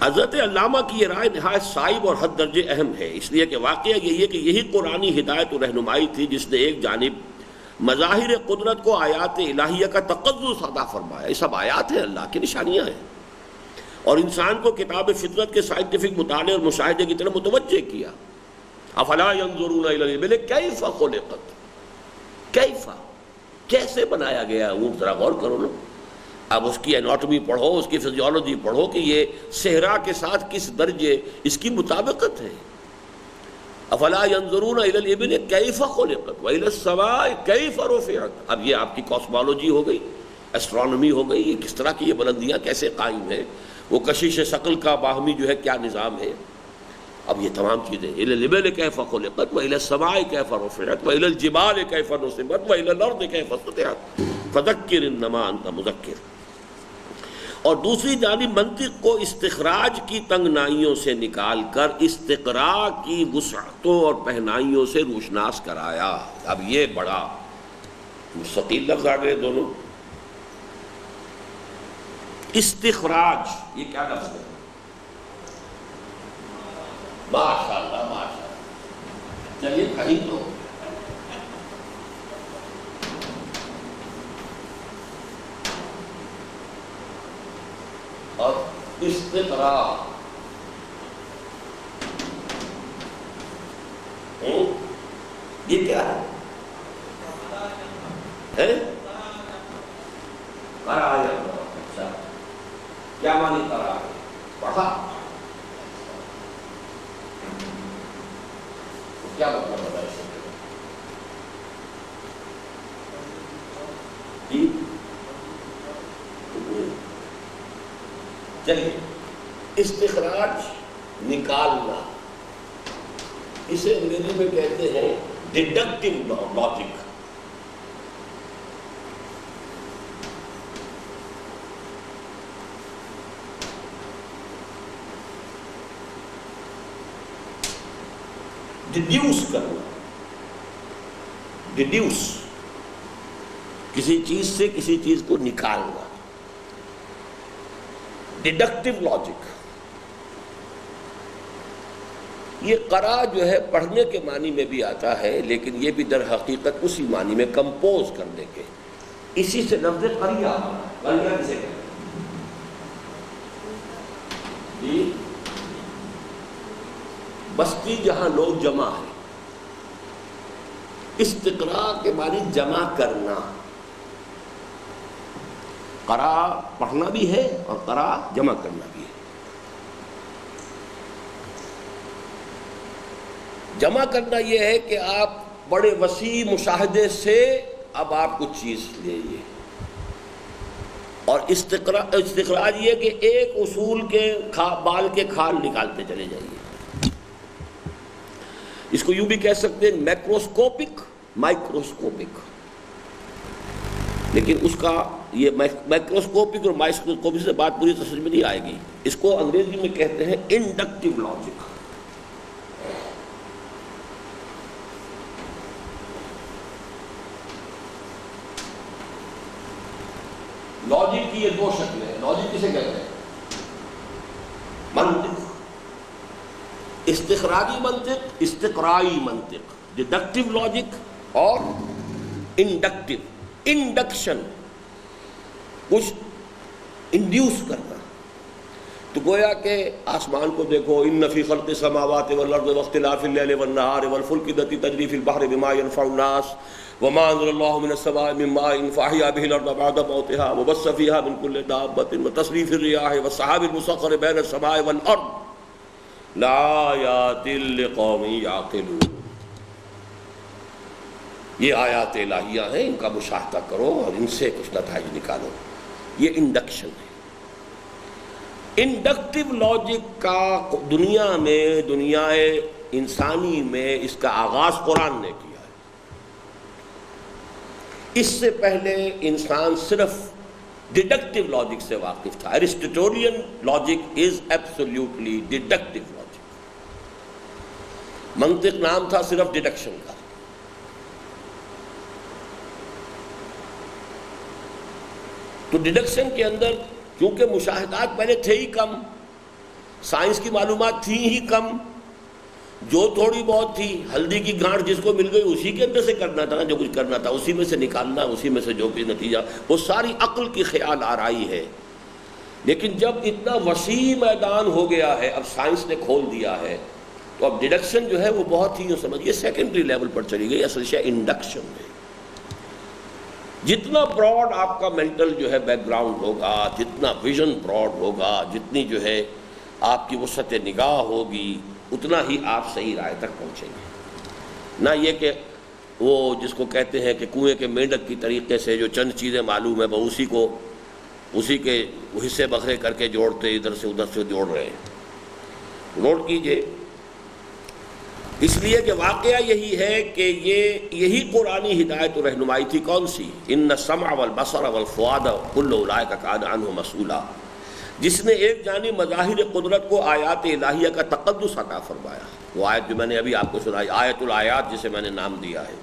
Speaker 1: حضرت علامہ کی یہ رائے نہایت صائب اور حد درجے اہم ہے، اس لیے کہ واقعہ یہی ہے کہ یہی قرآنی ہدایت و رہنمائی تھی جس نے ایک جانب مظاہر قدرت کو آیات الہیہ کا تقدس عطا فرمایا، یہ سب آیات ہیں، اللہ کی نشانیاں ہیں، اور انسان کو کتاب فطرت کے سائنٹیفک مطالعے اور مشاہدے کی طرف متوجہ کیا۔ افلا ينظرون الى الابل کیف خلقت، کیف، کیسے بنایا گیا اونٹ، ذرا غور کرو نا۔ اب اس کی اناٹومی پڑھو، اس کی فزیولوجی پڑھو کہ یہ صحرا کے ساتھ کس درجے اس کی مطابقت ہے۔ افلا ينظرون الى الابل کیف خلقت والى السماء کیف رفعت، اب یہ آپ کی کاسمولوجی ہو گئی، ایسٹرونومی ہو گئی، یہ کس طرح کی یہ بلندیاں کیسے قائم ہیں، وہ کشش ثقل کا باہمی جو ہے کیا نظام ہے۔ اب یہ تمام چیزیں الى الابل کیف خلقت والى السماء کیف رفعت والى الجبال کیف نصبت والى الارض کیف سطحت فذکر انما انت مذکر۔ اور دوسری جانب منطق کو استخراج کی تنگنائیوں سے نکال کر استقراء کی وسعتوں اور پہنائیوں سے روشناس کرایا۔ اب یہ بڑا مستقل لفظ آ گئے دونوں۔ استخراج یہ کیا لفظ ہے؟ ماشاءاللہ ماشاءاللہ، چلیے کہیں تو اور استقراء یہ کیا ہے؟ قرار، اچھا کیا معنی قرار؟ پڑھا کیا مطلب ہوتا ہے اس سے؟ چلیے استخراج نکالنا، اسے انگریزی میں کہتے ہیں ڈیڈکٹیو لاجک۔ ڈیڈیوس کرنا، ڈیڈیوس کسی چیز سے کسی چیز کو نکالنا، ڈیڈکٹیو لاجک۔ یہ قرا جو ہے پڑھنے کے معنی میں بھی آتا ہے، لیکن یہ بھی در حقیقت اسی معنی میں کمپوز کرنے کے، اسی سے لفظ قریہ، قریہ کسے کہتے ہیں؟ بستی جہاں لوگ جمع ہیں۔ استقراء کے معنی جمع کرنا، قرا پڑھنا بھی ہے اور قرا جمع کرنا بھی ہے۔ جمع کرنا یہ ہے کہ آپ بڑے وسیع مشاہدے سے اب آپ کچھ چیز لیجیے، اور استخراج یہ کہ ایک اصول کے بال کے کھال نکالتے چلے جائیے۔ اس کو یوں بھی کہہ سکتے ہیں میکروسکوپک، مائکروسکوپک، لیکن اس کا یہ مائکروسکوپک اور مائکروسکوپک سے بات پوری سمجھ میں نہیں آئے گی۔ اس کو انگریزی میں کہتے ہیں انڈکٹیو لاجک۔ لاجک کی یہ دو شکلیں ہیں۔ لاجک کسے کہتے ہیں؟ منطق، استخراجی منطق، استقرائی منطق، ڈیڈکٹیو لاجک اور انڈکٹیو۔ انڈکشن کچھ انڈیوس کرنا، تو گویا کہ آسمان کو دیکھو، ان فی خلق السماوات والارض واختلاف اللیل والنہار والفلک التی تجری فی البحر بما ينفع الناس وما انزل اللہ من السماء من ماء فاحیا به الارض بعد موتها وبث فیہا من کل دابۃ وتصریف الریاح والسحاب المسخر بین السماء والارض لآیات لقوم یعقلون. یہ آیات الہیہ ہیں، ان کا مشاہدہ کرو اور ان سے کچھ نتائج نکالو. یہ انڈکشن ہے. انڈکٹیو لاجک کا دنیا میں، دنیا انسانی میں اس کا آغاز قرآن نے کیا ہے. اس سے پہلے انسان صرف ڈیڈکٹیو لاجک سے واقف تھا. Aristotelian logic is absolutely deductive logic. منطق نام تھا صرف ڈیڈکشن کا. تو ڈیڈکشن کے اندر کیونکہ مشاہدات پہلے تھے ہی کم، سائنس کی معلومات تھیں ہی کم، جو تھوڑی بہت تھی ہلدی کی گھاٹ جس کو مل گئی اسی کے اندر سے کرنا تھا، جو کچھ کرنا تھا اسی میں سے نکالنا، اسی میں سے جو بھی نتیجہ، وہ ساری عقل کی خیال آرائی ہے. لیکن جب اتنا وسیع میدان ہو گیا ہے، اب سائنس نے کھول دیا ہے، تو اب ڈیڈکشن جو ہے وہ بہت ہی سمجھیے سیکنڈری لیول پر چلی گئی. اصل شے انڈکشن ہے. جتنا براڈ آپ کا مینٹل جو ہے بیک گراؤنڈ ہوگا، جتنا ویژن براڈ ہوگا، جتنی جو ہے آپ کی وسعت نگاہ ہوگی، اتنا ہی آپ صحیح رائے تک پہنچیں گے. نہ یہ کہ وہ جس کو کہتے ہیں کہ کنویں کے مینڈک کی طریقے سے جو چند چیزیں معلوم ہے وہ اسی کے حصے بکھرے کر کے جوڑتے، ادھر سے ادھر سے جوڑ رہے ہیں. نوٹ کیجئے، اس لیے کہ واقعہ یہی ہے کہ یہی قرآنی ہدایت و رہنمائی تھی. کون سی؟ ان السمع والبصر والفؤاد کل اولئک کان عنہ مسئولا، جس نے ایک جانب مظاہر قدرت کو آیات الہیہ کا تقدس عطا فرمایا. وہ آیت جو میں نے ابھی آپ کو سنائی، آیت الآیات جسے میں نے نام دیا ہے،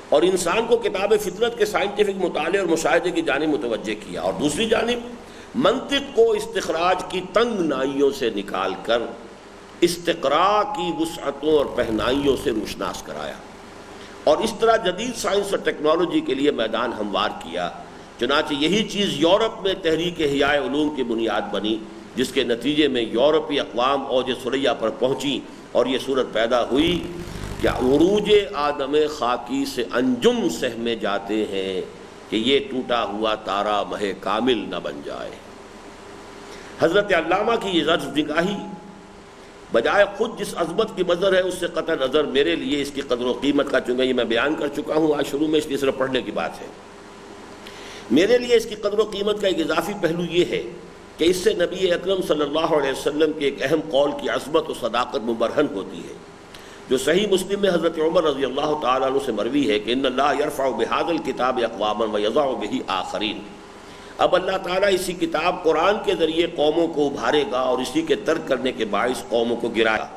Speaker 1: اور انسان کو کتاب فطرت کے سائنٹیفک مطالعے اور مشاہدے کی جانب متوجہ کیا، اور دوسری جانب منطق کو استخراج کی تنگ نائیوں سے نکال کر استقراء کی وسعتوں اور پہنائیوں سے روشناس کرایا، اور اس طرح جدید سائنس اور ٹیکنالوجی کے لیے میدان ہموار کیا. چنانچہ یہی چیز یورپ میں تحریک احیاء علوم کی بنیاد بنی، جس کے نتیجے میں یورپی اقوام اوج ثریا پر پہنچی، اور یہ صورت پیدا ہوئی کہ عروج آدم خاکی سے انجم سہمے جاتے ہیں کہ یہ ٹوٹا ہوا تارا مہ کامل نہ بن جائے. حضرت علامہ کی یہ زرد نگاہی بجائے خود جس عظمت کی منظر ہے اس سے قطع نظر میرے لیے اس کی قدر و قیمت کا، چونکہ یہ میں بیان کر چکا ہوں آج شروع میں، اس لیے صرف پڑھنے کی بات ہے، میرے لیے اس کی قدر و قیمت کا ایک اضافی پہلو یہ ہے کہ اس سے نبی اکرم صلی اللہ علیہ وسلم کے ایک اہم قول کی عظمت و صداقت مبرہن ہوتی ہے، جو صحیح مسلم میں حضرت عمر رضی اللہ تعالیٰ عنہ سے مروی ہے کہ ان اللہ یرفع بہذا الکتاب اقواما ویضع بہ آخرین. اب اللہ تعالیٰ اسی کتاب قرآن کے ذریعے قوموں کو ابھارے گا اور اسی کے ترک کرنے کے باعث قوموں کو گرایا.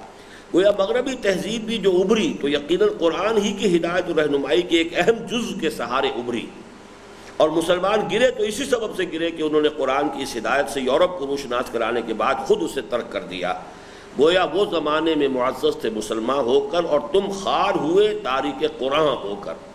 Speaker 1: گویا مغربی تہذیب بھی جو ابھری تو یقیناً قرآن ہی کی ہدایت و رہنمائی کے ایک اہم جز کے سہارے ابھری، اور مسلمان گرے تو اسی سبب سے گرے کہ انہوں نے قرآن کی اس ہدایت سے یورپ کو روشناس کرانے کے بعد خود اسے ترک کر دیا. گویا وہ زمانے میں معزز تھے مسلمان ہو کر، اور تم خوار ہوئے تاریک قرآن ہو کر،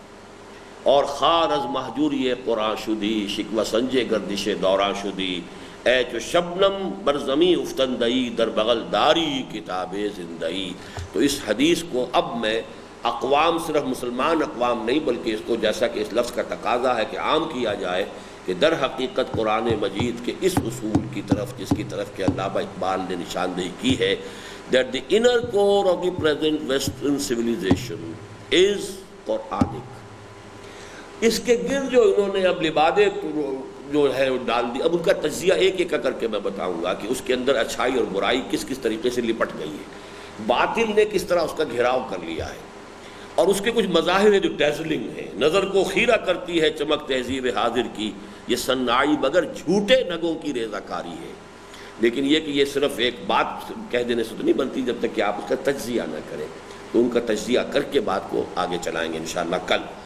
Speaker 1: اور خار از محجوری قرآن شدی شکوہ سنجے گردش دوراں شدی، اے چو شبنم بر زمیں افتندئی در بغل داری کتاب زندئی. تو اس حدیث کو اب میں اقوام، صرف مسلمان اقوام نہیں بلکہ اس کو جیسا کہ اس لفظ کا تقاضا ہے کہ عام کیا جائے، کہ در حقیقت قرآن مجید کے اس اصول کی طرف جس کی طرف کہ علامہ اقبال نے نشاندہی کی ہے that the inner core of the present western civilization is Quranic. اس کے گرد جو انہوں نے اب لبادے جو ہے ڈال دی، اب ان کا تجزیہ ایک ایک کر کے میں بتاؤں گا کہ اس کے اندر اچھائی اور برائی کس کس طریقے سے لپٹ گئی ہے، باطل نے کس طرح اس کا گھیراؤ کر لیا ہے، اور اس کے کچھ مظاہر ہیں جو ڈیزلنگ ہیں، نظر کو خیرہ کرتی ہے چمک تہذیب حاضر کی، یہ صناعی مگر جھوٹے نگوں کی ریزہ کاری ہے. لیکن یہ کہ یہ صرف ایک بات کہہ دینے سے تو نہیں بنتی جب تک کہ آپ اس کا تجزیہ نہ کریں. تو ان کا تجزیہ کر کے بات کو آگے چلائیں گے انشاءاللہ کل.